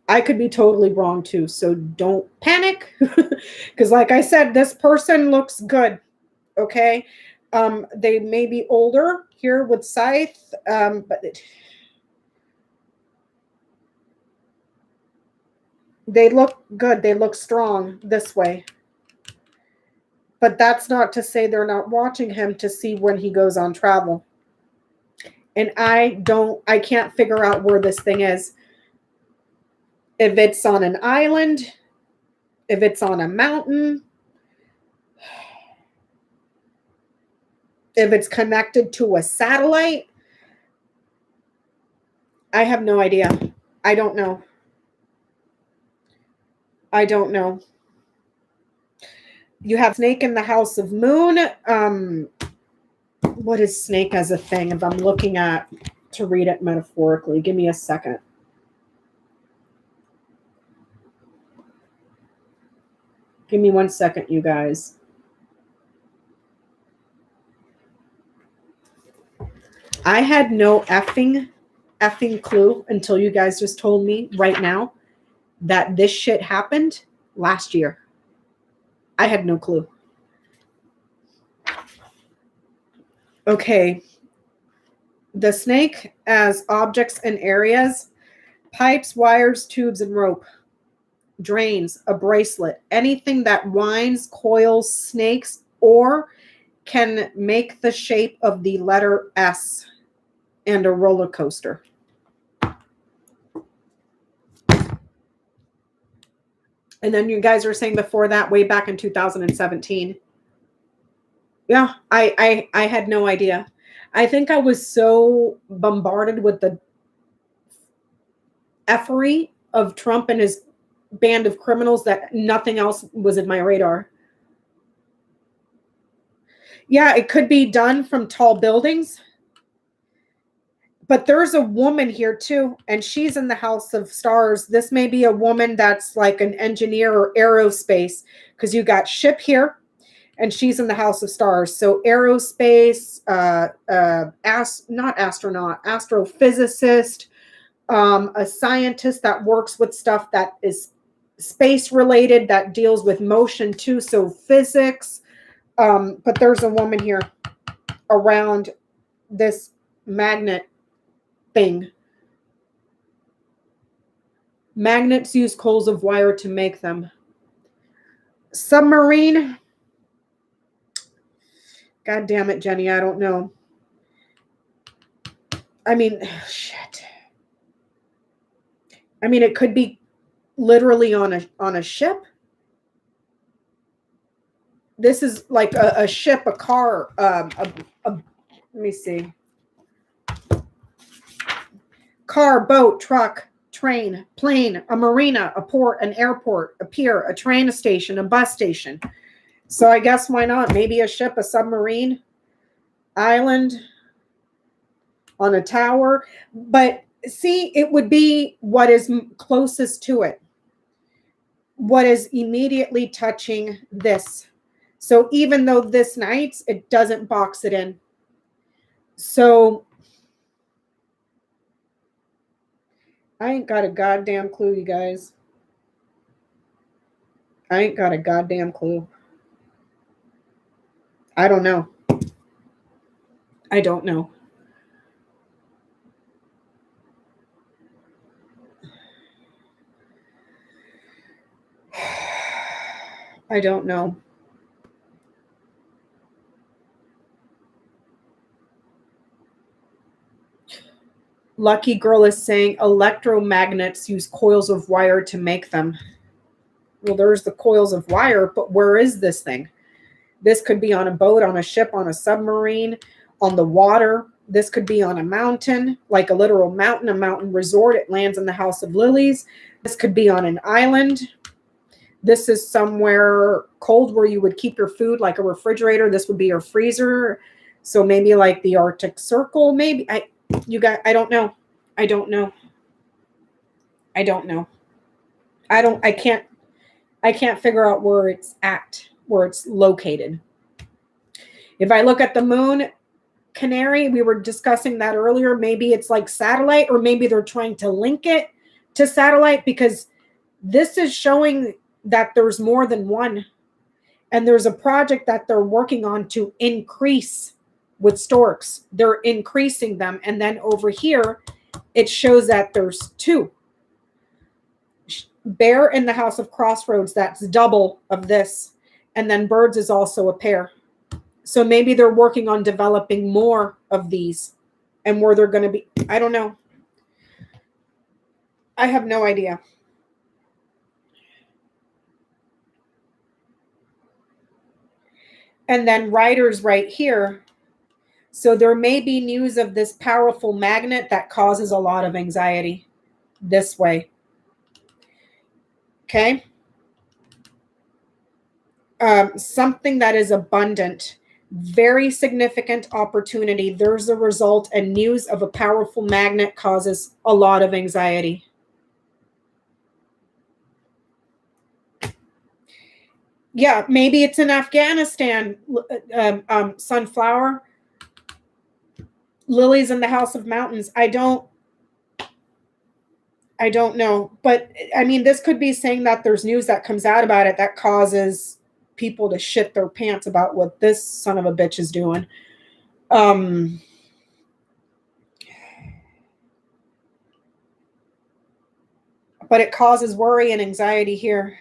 I could be totally wrong too, so don't panic. Because like I said, this person looks good, okay? They may be older here with scythe, but they look good. They look strong this way. But that's not to say they're not watching him to see when he goes on travel. And I can't figure out where this thing is. If it's on an island, if it's on a mountain, if it's connected to a satellite, I have no idea. I don't know. I don't know. You have snake in the house of moon. What is snake as a thing? If I'm looking at to read it metaphorically, give me a second. Give me 1 second, you guys. I had no effing clue until you guys just told me right now that this shit happened last year. I had no clue. Okay. The snake as objects and areas: pipes, wires, tubes, and rope. Drains, a bracelet, anything that winds, coils, snakes, or can make the shape of the letter S, and a roller coaster. And then you guys were saying before that, way back in 2017. Yeah, I had no idea. I think I was so bombarded with the effery of Trump and his band of criminals that nothing else was in my radar. Yeah, it could be done from tall buildings. But there's a woman here too, and she's in the House of Stars. This may be a woman that's like an engineer or aerospace, because you got ship here, and she's in the House of Stars. So aerospace, not astronaut, astrophysicist, a scientist that works with stuff that is space related, that deals with motion too. So physics. But there's a woman here around this magnet thing. Magnets use coils of wire to make them. Submarine. God damn it, Jenny. I don't know. I mean, shit. I mean, it could be literally on a ship. This is like a ship, a car, let me see. Car, boat, truck, train, plane, a marina, a port, an airport, a pier, a train station, a bus station. So I guess why not? Maybe a ship, a submarine, island. on a tower. But see, it would be what is closest to it, what is immediately touching this. So even though this Knights, it doesn't box it in. So I ain't got a goddamn clue, you guys. I ain't got a goddamn clue. I don't know. I don't know. I don't know. Lucky Girl is saying electromagnets use coils of wire to make them. Well, there's the coils of wire, but where is this thing? This could be on a boat, on a ship, on a submarine, on the water. This could be on a mountain, like a literal mountain, a mountain resort. It lands in the House of Lilies. This could be on an island. This is somewhere cold where you would keep your food, like a refrigerator. This would be your freezer. So maybe like the Arctic Circle, maybe. I don't know. I don't know. I don't know. I can't figure out where it's at, where it's located. If I look at the moon, Canary, we were discussing that earlier. Maybe it's like satellite, or maybe they're trying to link it to satellite, because this is showing that there's more than one. And there's a project that they're working on to increase with storks. They're increasing them. And then over here, it shows that there's two. Bear in the House of Crossroads, that's double of this. And then birds is also a pair. So maybe they're working on developing more of these, and where they're going to be. I don't know. I have no idea. And then Riders right here. So there may be news of this powerful magnet that causes a lot of anxiety this way. Okay. Something that is abundant, very significant opportunity. There's a result, and news of a powerful magnet causes a lot of anxiety. Yeah, maybe it's in Afghanistan. Sunflower. Lilies in the House of Mountains. I don't know. But I mean, this could be saying that there's news that comes out about it that causes people to shit their pants about what this son of a bitch is doing. But it causes worry and anxiety here.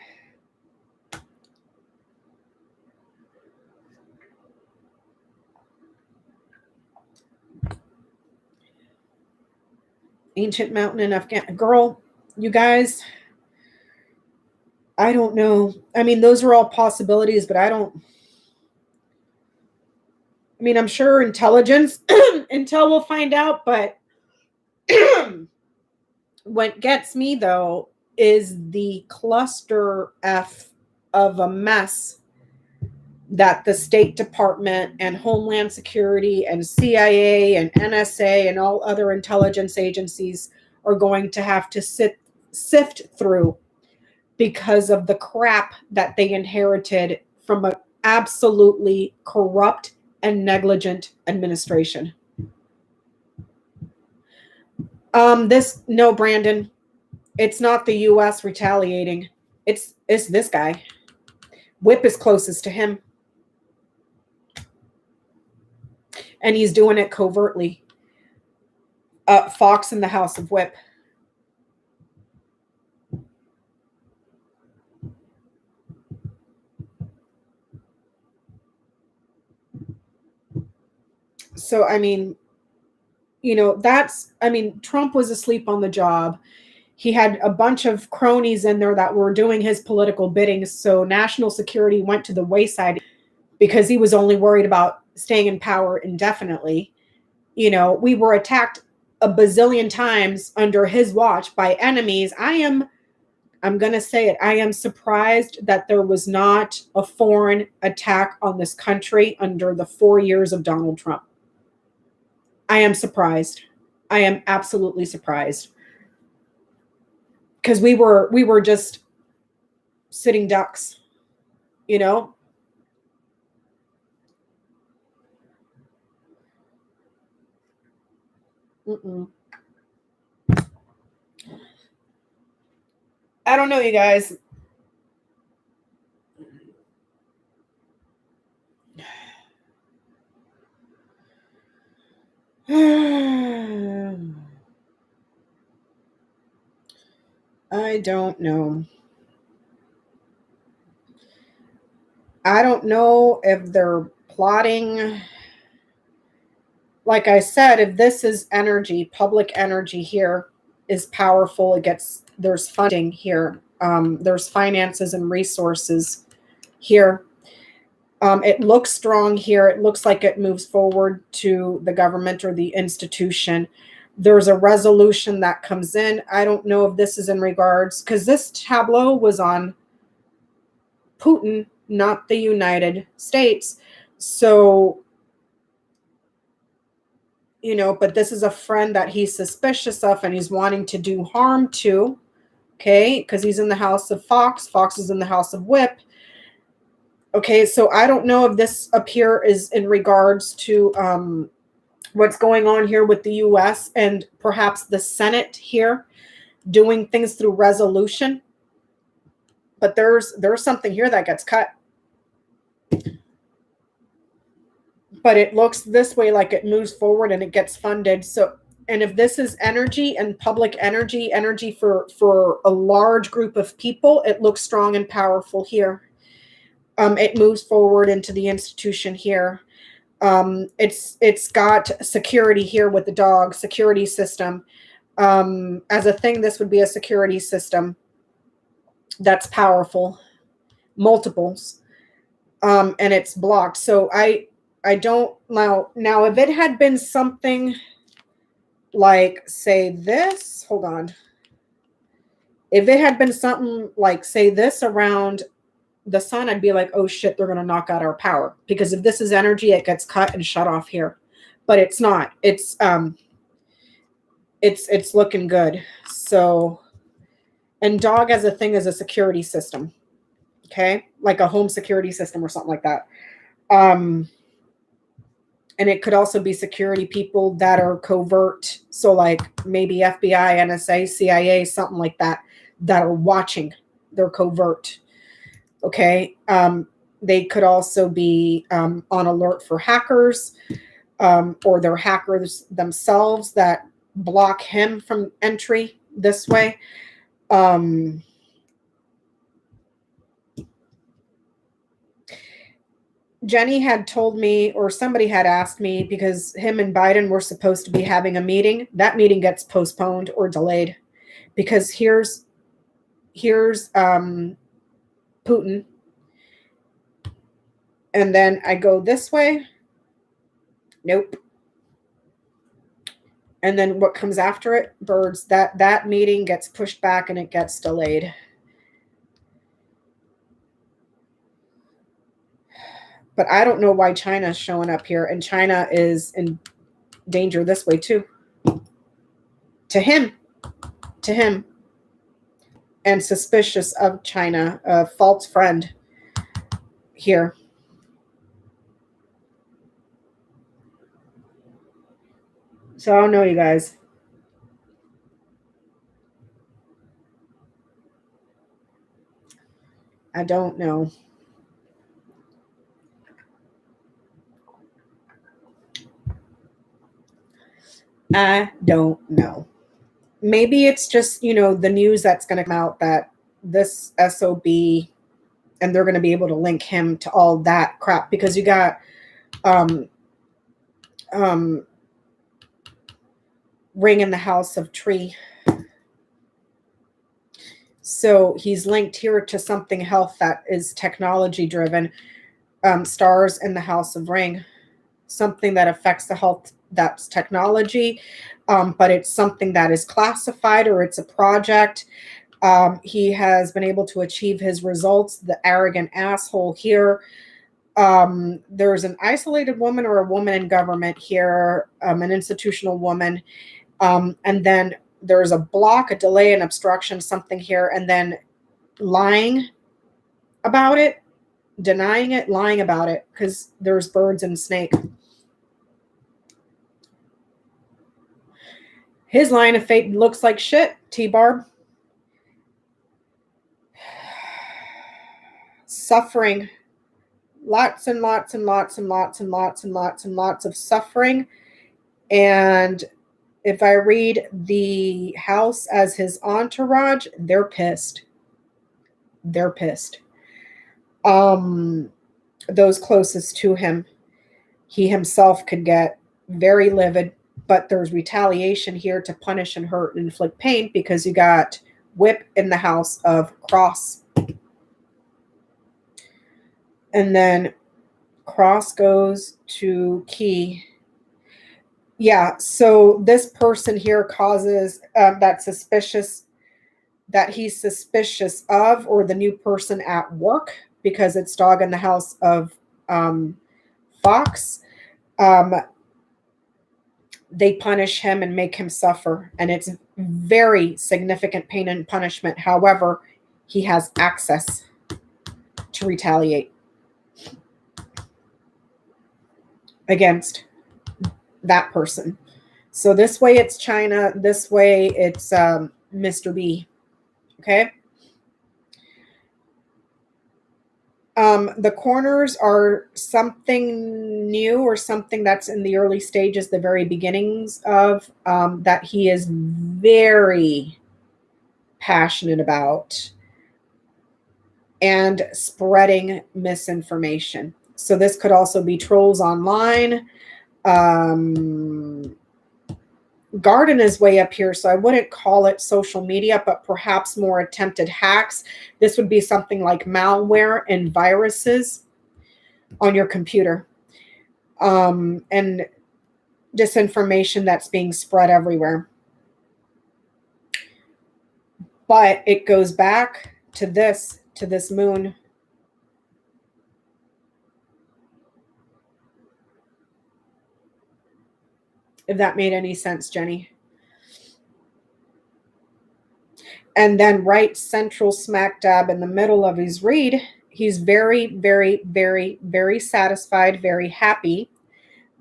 Ancient mountain in Afghanistan. Girl, you guys, I don't know. I mean, those are all possibilities, but I'm sure intelligence, Intel will find out, but what gets me, though, is the cluster F of a mess that the State Department and Homeland Security and CIA and NSA and all other intelligence agencies are going to have to sift through because of the crap that they inherited from an absolutely corrupt and negligent administration. No, Brandon, it's not the U.S. retaliating. It's this guy. Whip is closest to him. And he's doing it covertly. Fox in the House of Whip. So, I mean, Trump was asleep on the job. He had a bunch of cronies in there that were doing his political bidding. So national security went to the wayside because he was only worried about staying in power indefinitely. We were attacked a bazillion times under his watch by enemies. I'm going to say it. I am surprised that there was not a foreign attack on this country under the 4 years of Donald Trump. I am surprised. I am absolutely surprised. Because we were just sitting ducks, you know? Mm-mm. I don't know, you guys. I don't know. I don't know if they're plotting. Like I said, if this is energy, public energy here is powerful. It gets, there's funding here. There's finances and resources here. It looks strong here. It looks like it moves forward to the government or the institution. There's a resolution that comes in. I don't know if this is in regards, because this tableau was on Putin, not the United States. So, you know, but this is a friend that he's suspicious of and he's wanting to do harm to, okay, because he's in the house of Fox. Fox is in the house of Whip. Okay, so I don't know if this up here is in regards to what's going on here with the US and perhaps the Senate here doing things through resolution. But there's something here that gets cut. But it looks this way, like it moves forward and it gets funded. So, and if this is energy and public energy, energy for a large group of people, it looks strong and powerful here. It moves forward into the institution here. It's got security here with the dog, security system. As a thing, this would be a security system that's powerful, multiples, and it's blocked. So I don't know. Now, if it had been something like, say this, hold on. If it had been something like, say this around the sun, I'd be like, oh shit, they're going to knock out our power. Because if this is energy, it gets cut and shut off here. But it's not. It's looking good. So, and dog as a thing is a security system. Okay? Like a home security system or something like that. And it could also be security people that are covert. So like maybe FBI, NSA, CIA, something like that, that are watching. They're covert. Okay. They could also be on alert for hackers, or they're hackers themselves that block him from entry this way. Jenny had told me, or somebody had asked me, because him and Biden were supposed to be having a meeting. That meeting gets postponed or delayed because here's Putin, and then I go this way. Nope. And then what comes after it? Birds. That meeting gets pushed back and it gets delayed. But I don't know why China's showing up here, and China is in danger this way too. To him, and suspicious of China, a false friend here. So I don't know, you guys. I don't know. I don't know. Maybe it's just, you know, the news that's going to come out that this SOB, and they're going to be able to link him to all that crap, because you got Ring in the House of Tree. So he's linked here to something health that is technology driven. Stars in the House of Ring, something that affects the health that's technology, but it's something that is classified, or it's a project. He has been able to achieve his results. The arrogant asshole here There's an isolated woman or a woman in government here, an institutional woman. And then there's a block, a delay, an obstruction, something here, and then lying about it, denying it, lying about it, because there's birds and snake. His line of fate looks like shit, T-Barb. Suffering. Lots and lots and lots and lots and lots and lots and lots of suffering. And if I read the house as his entourage, they're pissed. They're pissed. Those closest to him, he himself could get very livid, but there's retaliation here to punish and hurt and inflict pain because you got whip in the house of cross. And then cross goes to key. Yeah, so this person here causes that he's suspicious of, or the new person at work, because it's dog in the house of fox. They punish him and make him suffer, and it's very significant pain and punishment. However, he has access to retaliate against that person. So this way it's China, this way it's Mr. B. Okay. The corners are something new or something that's in the early stages, the very beginnings of, that he is very passionate about and spreading misinformation. So this could also be trolls online. Garden is way up here, so I wouldn't call it social media, but perhaps more attempted hacks. This would be something like malware and viruses on your computer, and disinformation that's being spread everywhere. But it goes back to this moon. If that made any sense, Jenny. And then right central smack dab in the middle of his read, he's very, very, very, very satisfied, very happy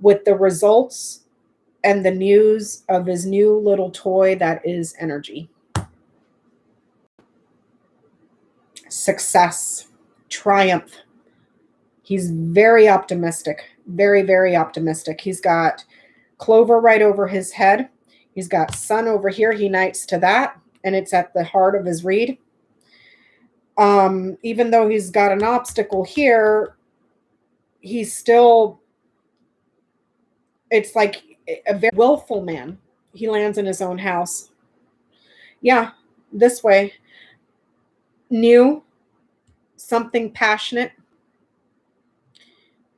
with the results and the news of his new little toy that is energy. Success, triumph. He's very optimistic, very, very optimistic. He's got Clover right over his head. He's got Sun over here. He knights to that, and it's at the heart of his read. Even though he's got an obstacle here, he's still, it's like a very willful man. He lands in his own house. Yeah, this way. New, something passionate,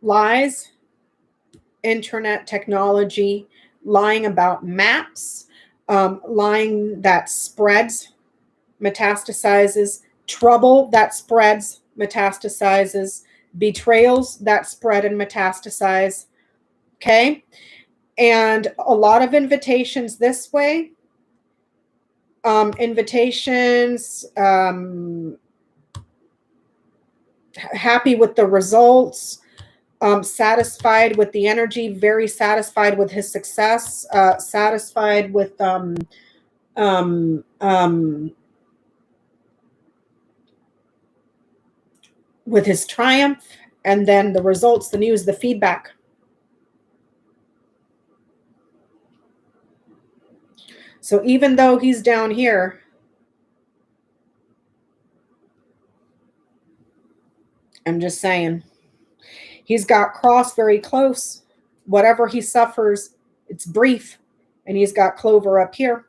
lies, internet technology, lying about maps, lying that spreads, metastasizes, trouble that spreads, metastasizes, betrayals that spread and metastasize. Okay. And a lot of invitations this way. Invitations, happy with the results, satisfied with the energy, very satisfied with his success, satisfied with his triumph, and then the results, the news, the feedback. So even though he's down here, I'm just saying, he's got cross very close. Whatever he suffers, it's brief. And he's got Clover up here.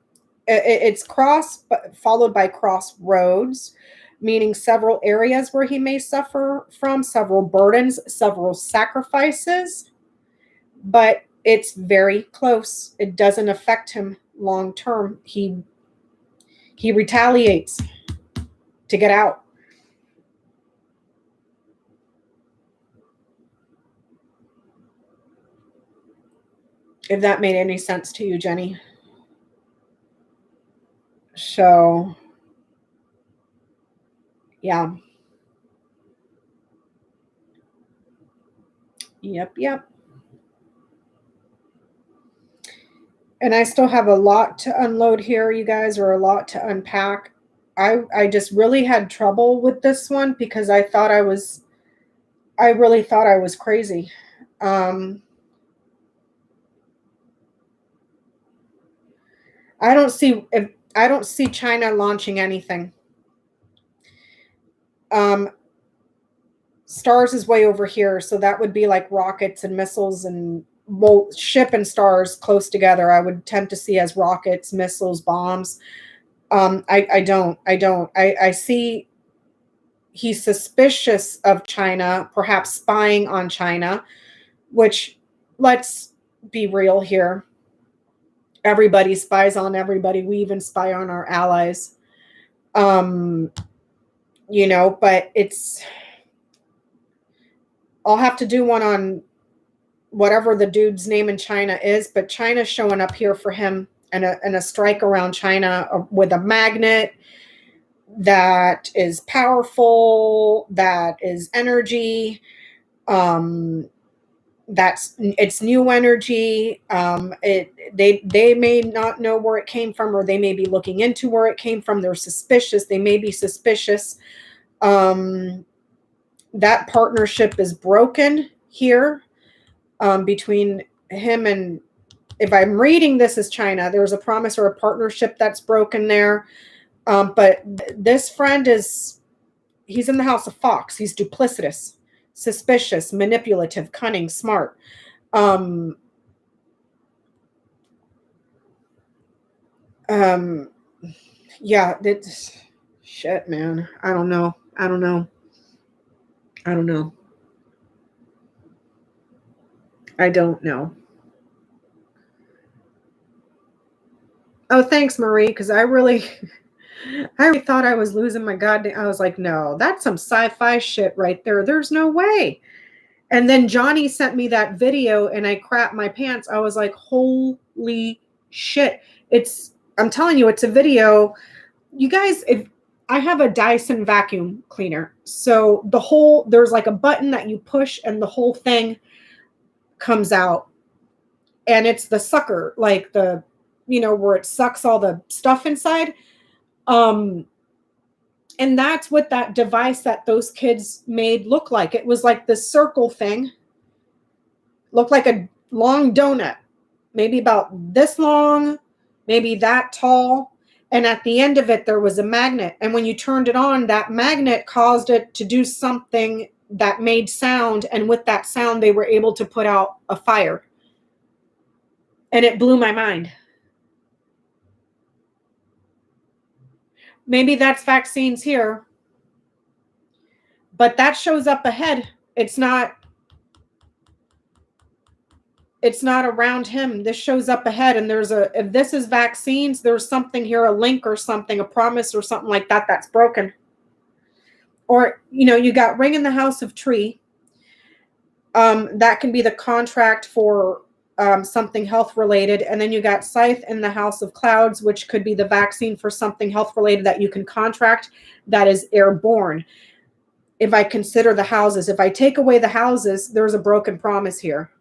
It's cross, but followed by crossroads, meaning several areas where he may suffer from, several burdens, several sacrifices. But it's very close. It doesn't affect him long term. He retaliates to get out. If that made any sense to you, Jenny. So, yeah. Yep. And I still have a lot to unload here, you guys, or a lot to unpack. I just really had trouble with this one because I really thought I was crazy. I don't see China launching anything. Stars is way over here, so that would be like rockets and missiles, and ship and stars close together. I would tend to see as rockets, missiles, bombs. I see he's suspicious of China, perhaps spying on China, which, let's be real here. Everybody spies on everybody. We even spy on our allies. But I'll have to do one on whatever the dude's name in China is, but China's showing up here for him, and a strike around China with a magnet that is powerful, that is energy, it's new energy. They may not know where it came from, or they may be looking into where it came from. They're suspicious. They may be suspicious. That partnership is broken here, between him and, if I'm reading this as China, there's a promise or a partnership that's broken there. But this friend he's in the house of Fox. He's duplicitous, suspicious, manipulative, cunning, smart. Yeah, that's shit, man. I don't know. Oh, thanks, Marie, because I really thought I was losing my goddamn. I was like, no, that's some sci-fi shit right there. There's no way. And then Johnny sent me that video, and I crapped my pants. I was like, holy shit. I'm telling you, it's a video. You guys, if I have a Dyson vacuum cleaner, so there's like a button that you push and the whole thing comes out, and it's the sucker, like where it sucks all the stuff inside. And that's what that device that those kids made looked like. It was like this circle thing, looked like a long donut, maybe about this long, maybe that tall. And at the end of it, there was a magnet. And when you turned it on, that magnet caused it to do something that made sound. And with that sound, they were able to put out a fire. And it blew my mind. Maybe that's vaccines here. But that shows up ahead. It's not around him. This shows up ahead. And if this is vaccines, there's something here, a link or something, a promise or something like that that's broken. Or, you got ring in the house of tree. That can be the contract for something health related. And then you got scythe in the house of clouds, which could be the vaccine for something health related that you can contract that is airborne. If I consider the houses, if I take away the houses, there's a broken promise here.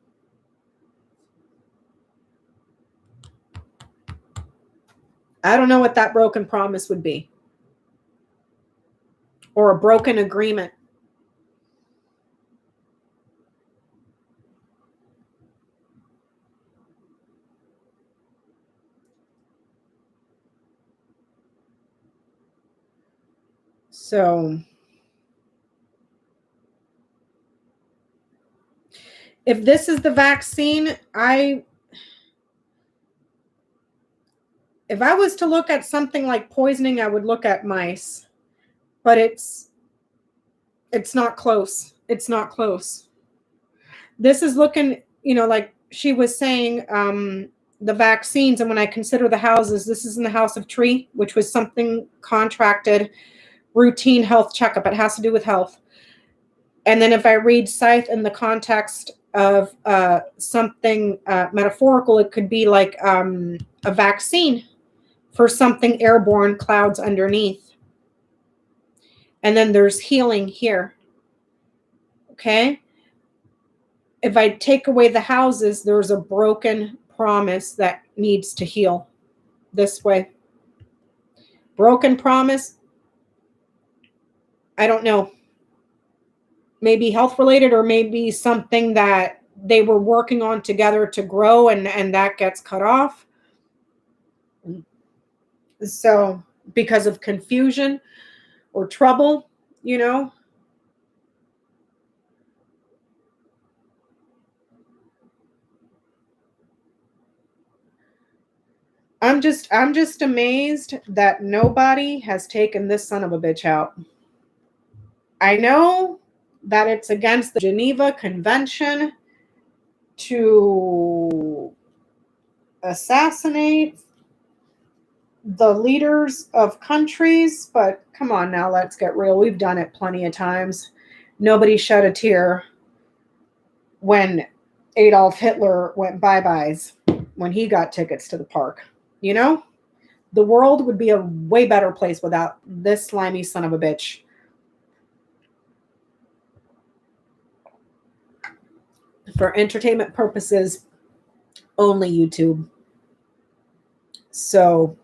I don't know what that broken promise would be. Or a broken agreement. So if this is the vaccine, if I was to look at something like poisoning, I would look at mice. But it's not close. It's not close. This is looking, like she was saying, the vaccines, and when I consider the houses, this is in the house of tree, which was something contracted, routine health checkup. It has to do with health. And then if I read scythe in the context of something metaphorical. It could be like a vaccine for something airborne, clouds underneath. And then there's healing here. Okay? If I take away the houses, there's a broken promise that needs to heal this way. Broken promise. I don't know. Maybe health related, or maybe something that they were working on together to grow, and that gets cut off. So because of confusion or trouble, you know. I'm just amazed that nobody has taken this son of a bitch out. I know that it's against the Geneva Convention to assassinate the leaders of countries, but come on now, let's get real. We've done it plenty of times. Nobody shed a tear when Adolf Hitler went bye-byes when he got tickets to the park. You know, the world would be a way better place without this slimy son of a bitch. For entertainment purposes, only YouTube. So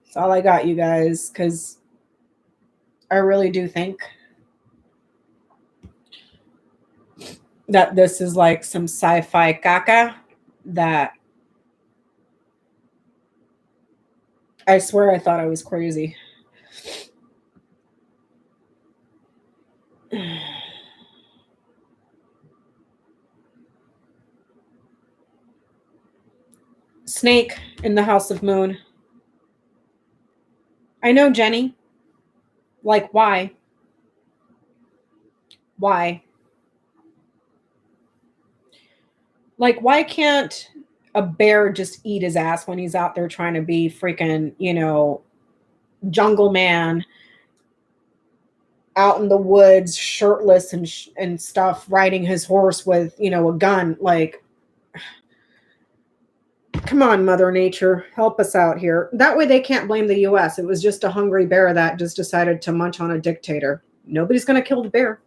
that's all I got, you guys, because I really do think that this is like some sci-fi caca that I swear I thought I was crazy. Snake in the House of Moon. I know, Jenny. Like, why? Why? Like, why can't a bear just eat his ass when he's out there trying to be freaking, you know, jungle man out in the woods, shirtless and stuff, riding his horse with, you know, a gun? Like, come on, Mother Nature, help us out here. That way they can't blame the U.S. It was just a hungry bear that just decided to munch on a dictator. Nobody's going to kill the bear,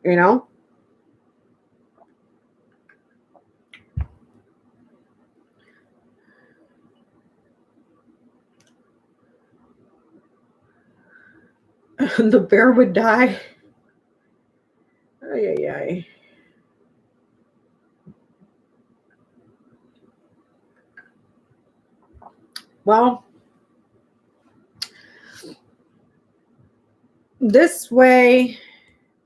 you know? The bear would die. Ay, ay, ay. Well, this way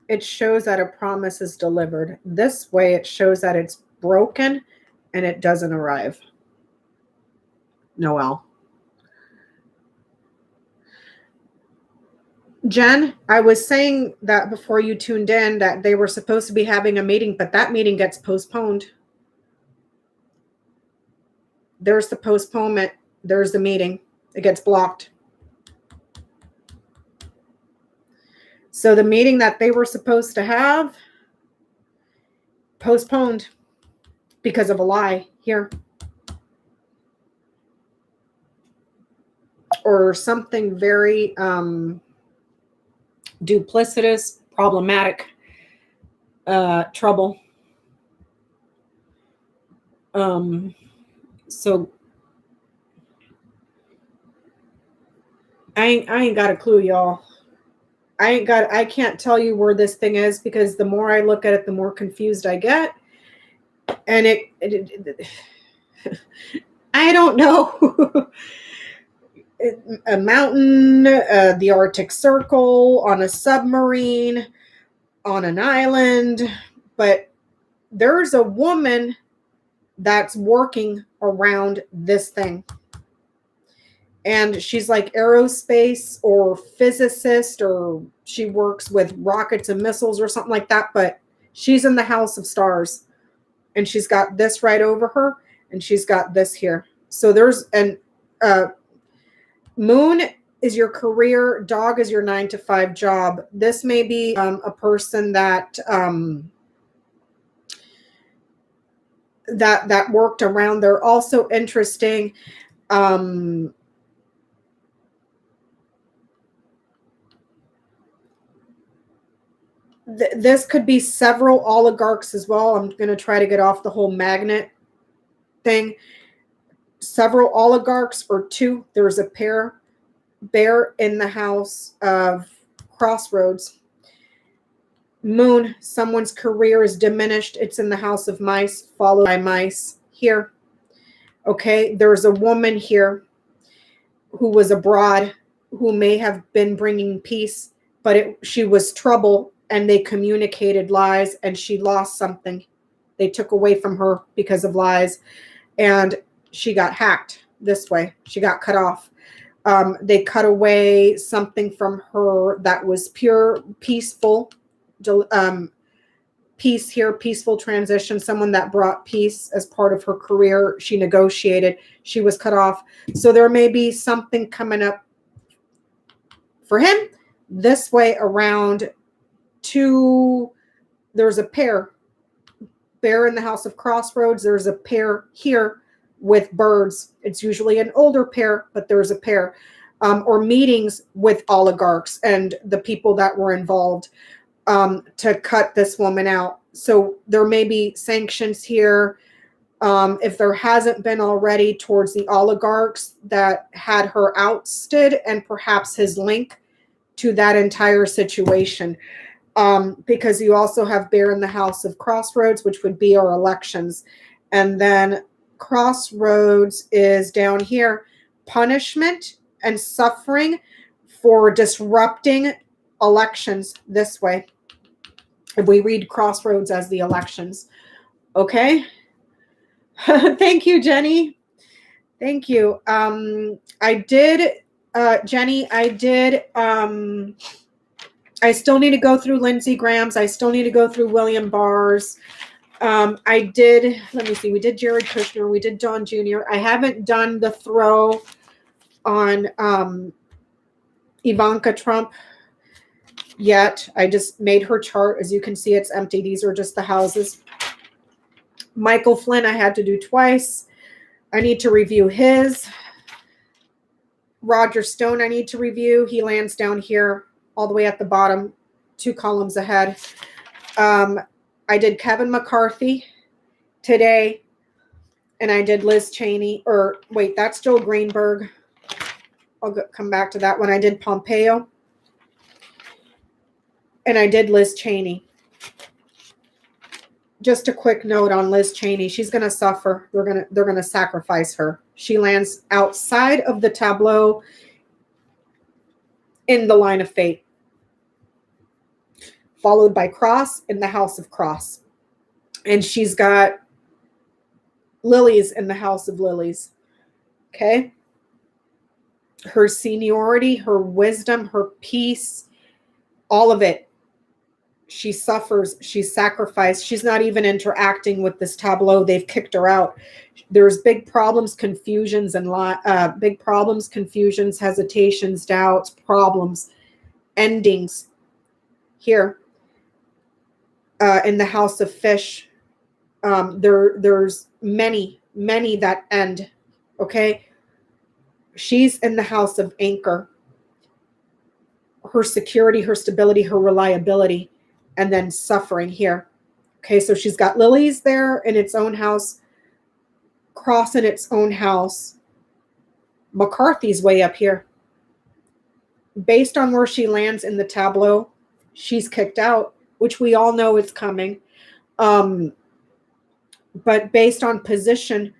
it shows that a promise is delivered. This way it shows that it's broken and it doesn't arrive. Noel. Jen, I was saying that before you tuned in that they were supposed to be having a meeting, but that meeting gets postponed. There's the postponement. There's the meeting. It gets blocked. So the meeting that they were supposed to have, postponed because of a lie here. Or something very duplicitous, problematic, trouble. So I ain't got a clue, y'all. I can't tell you where this thing is, because the more I look at it, the more confused I get. And I don't know. A mountain, the Arctic Circle, on a submarine, on an island. But there's a woman that's working around this thing. And she's like aerospace or physicist, or she works with rockets and missiles or something like that. But she's in the House of Stars. And she's got this right over her. And she's got this here. So there's an moon is your career. Dog is your 9-to-5 job. This may be a person that that worked around. They're also interesting. This could be several oligarchs as well. I'm going to try to get off the whole magnet thing. Several oligarchs or two. There's a pair. Bear in the house of crossroads. Moon, someone's career is diminished. It's in the house of mice, followed by mice here. Okay, there's a woman here who was abroad, who may have been bringing peace, but she was trouble, and they communicated lies, and she lost something. They took away from her because of lies, and she got hacked this way. She got cut off. They cut away something from her that was pure, peaceful, peace here, peaceful transition, someone that brought peace as part of her career. She negotiated. She was cut off. So there may be something coming up for him this way around to, there's a pair. Bear in the house of crossroads. There's a pair here with birds. It's usually an older pair, but there's a pair. Or meetings with oligarchs and the people that were involved to cut this woman out. So there may be sanctions here, if there hasn't been already, towards the oligarchs that had her ousted, and perhaps his link to that entire situation. Because you also have Bear in the house of crossroads, which would be our elections. And then crossroads is down here, punishment and suffering for disrupting elections this way. If we read crossroads as the elections. Okay. Thank you, Jenny. Thank you. I did, Jenny, I did, I still need to go through Lindsey Graham's. I still need to go through William Barr's. I did, let me see, we did Jared Kushner, we did Don Jr. I haven't done the throw on Ivanka Trump yet. I just made her chart. As you can see, it's empty. These are just the houses. Michael Flynn, I had to do twice. I need to review his. Roger Stone, I need to review. He lands down here, all the way at the bottom, 2 columns ahead. I did Kevin McCarthy today, and I did Liz Cheney, or wait, that's Joel Greenberg. I'll come back to that one. I did Pompeo, and I did Liz Cheney. Just a quick note on Liz Cheney. She's going to suffer. They're going to sacrifice her. She lands outside of the tableau in the line of fate, followed by Cross in the house of Cross. And she's got lilies in the house of lilies. Okay? Her seniority, her wisdom, her peace, all of it. She suffers. She's sacrificed. She's not even interacting with this tableau. They've kicked her out. There's big problems, confusions, and big problems, confusions, hesitations, doubts, problems, endings here. In the house of fish, there's many that end. Okay, she's in the house of anchor. Her security, her stability, her reliability, and then suffering here. Okay, so she's got lilies there in its own house, Cross in its own house. McCarthy's way up here. Based on where she lands in the tableau, she's kicked out, which we all know is coming. But based on position,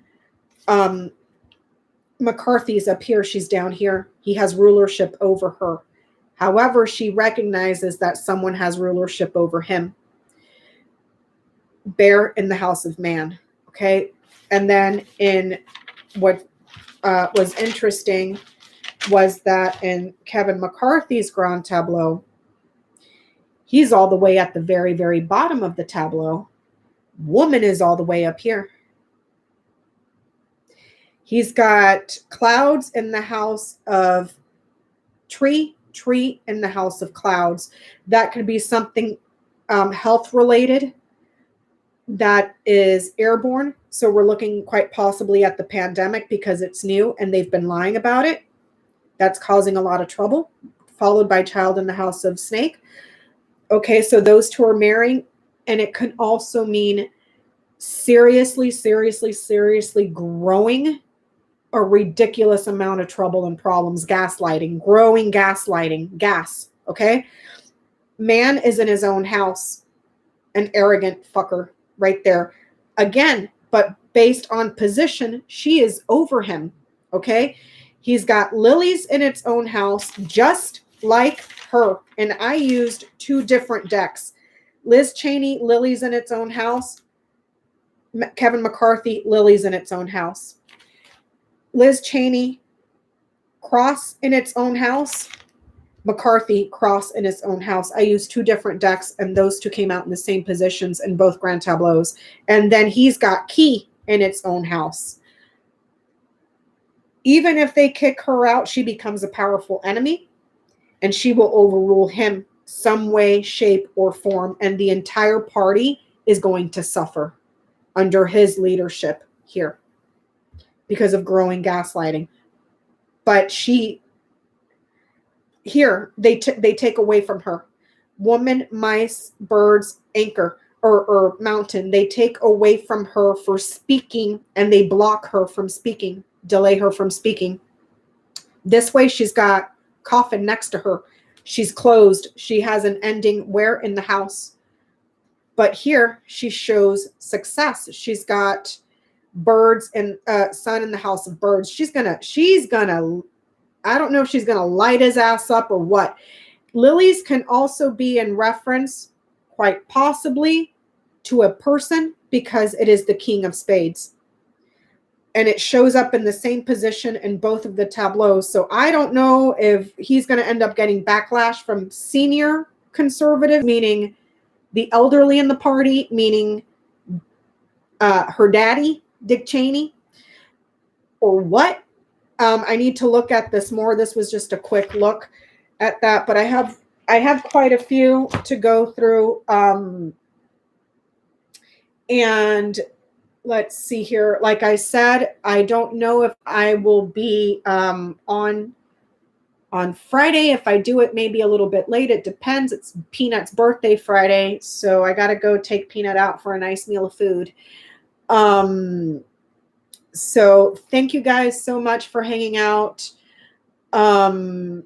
McCarthy's up here. She's down here. He has rulership over her. However, she recognizes that someone has rulership over him. Bear in the house of man. Okay. And then in what was interesting was that in Kevin McCarthy's grand tableau, he's all the way at the very, very bottom of the tableau. Woman is all the way up here. He's got clouds in the house of tree in the house of clouds. That could be something health related that is airborne. So we're looking quite possibly at the pandemic because it's new and they've been lying about it. That's causing a lot of trouble, followed by child in the house of snake. Okay, so those two are marrying, and it could also mean seriously growing a ridiculous amount of trouble and problems, gaslighting, growing gaslighting, gas, okay? Man is in his own house, an arrogant fucker right there. Again, but based on position, she is over him, okay? He's got lilies in its own house, just like her. And I used 2 different decks. Liz Cheney, lilies in its own house. Kevin McCarthy, lilies in its own house. Liz Cheney, cross in its own house. McCarthy, cross in its own house. I used 2 different decks, and those 2 came out in the same positions in both grand tableaus. And then he's got key in its own house. Even if they kick her out, she becomes a powerful enemy, and she will overrule him some way, shape, or form. And the entire party is going to suffer under his leadership here because of growing gaslighting. But here, they take away from her. Woman, mice, birds, anchor, or mountain. They take away from her for speaking, and they block her from speaking, delay her from speaking. This way, she's got coffin next to her. She's closed. She has an ending where? In the house. But here, she shows success. She's got birds and sun in the house of birds. She's gonna, I don't know if she's gonna light his ass up or what. Lilies can also be in reference, quite possibly, to a person because it is the King of Spades. And it shows up in the same position in both of the tableaus. So I don't know if he's going to end up getting backlash from senior conservative, meaning the elderly in the party, meaning her daddy, Dick Cheney, or what. I need to look at this more. This was just a quick look at that, but I have quite a few to go through. And let's see here. Like I said, I don't know if I will be on Friday. If I do it maybe a little bit late, it depends. It's Peanut's birthday Friday, so I got to go take Peanut out for a nice meal of food. So thank you guys so much for hanging out. I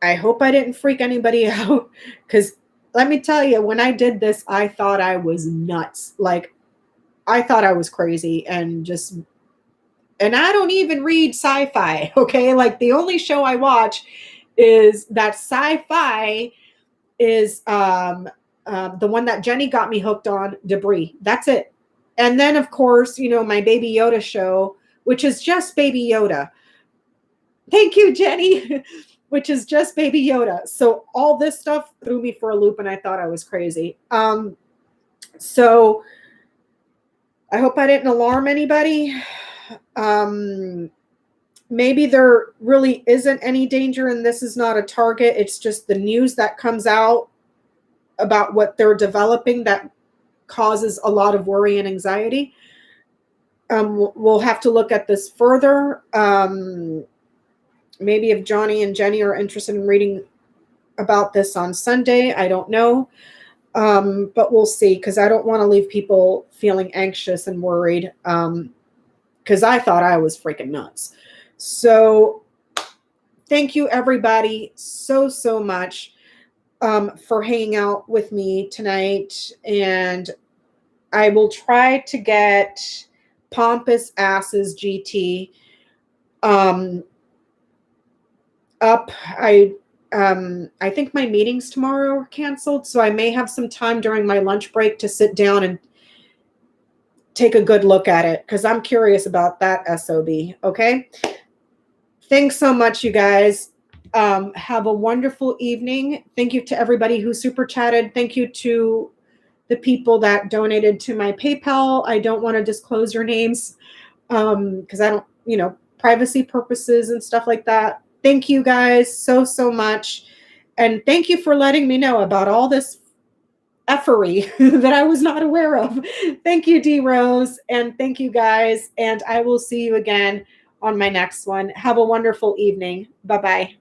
hope I didn't freak anybody out, because let me tell you, when I did this, I thought I was nuts. Like, I thought I was crazy and I don't even read sci-fi, okay? Like, the only show I watch is that sci-fi is the one that Jenny got me hooked on, Debris. That's it. And then, of course, you know, my Baby Yoda show, which is just Baby Yoda. Thank you, Jenny. Which is just Baby Yoda. So all this stuff threw me for a loop, and I thought I was crazy. So I hope I didn't alarm anybody. Maybe there really isn't any danger, and this is not a target. It's just the news that comes out about what they're developing that causes a lot of worry and anxiety. We'll have to look at this further. Maybe if Johnny and Jenny are interested in reading about this on Sunday, I don't know. But we'll see, because I don't want to leave people feeling anxious and worried, because I thought I was freaking nuts. So thank you, everybody, so much for hanging out with me tonight. And I will try to get Pompous Asses GT up. I think my meetings tomorrow are canceled, so I may have some time during my lunch break to sit down and take a good look at it, because I'm curious about that SOB. Okay. Thanks so much, you guys. Have a wonderful evening. Thank you to everybody who super chatted. Thank you to the people that donated to my PayPal. I don't want to disclose your names because I don't, privacy purposes and stuff like that. Thank you guys so much. And thank you for letting me know about all this effery that I was not aware of. Thank you, D Rose. And thank you guys. And I will see you again on my next one. Have a wonderful evening. Bye-bye.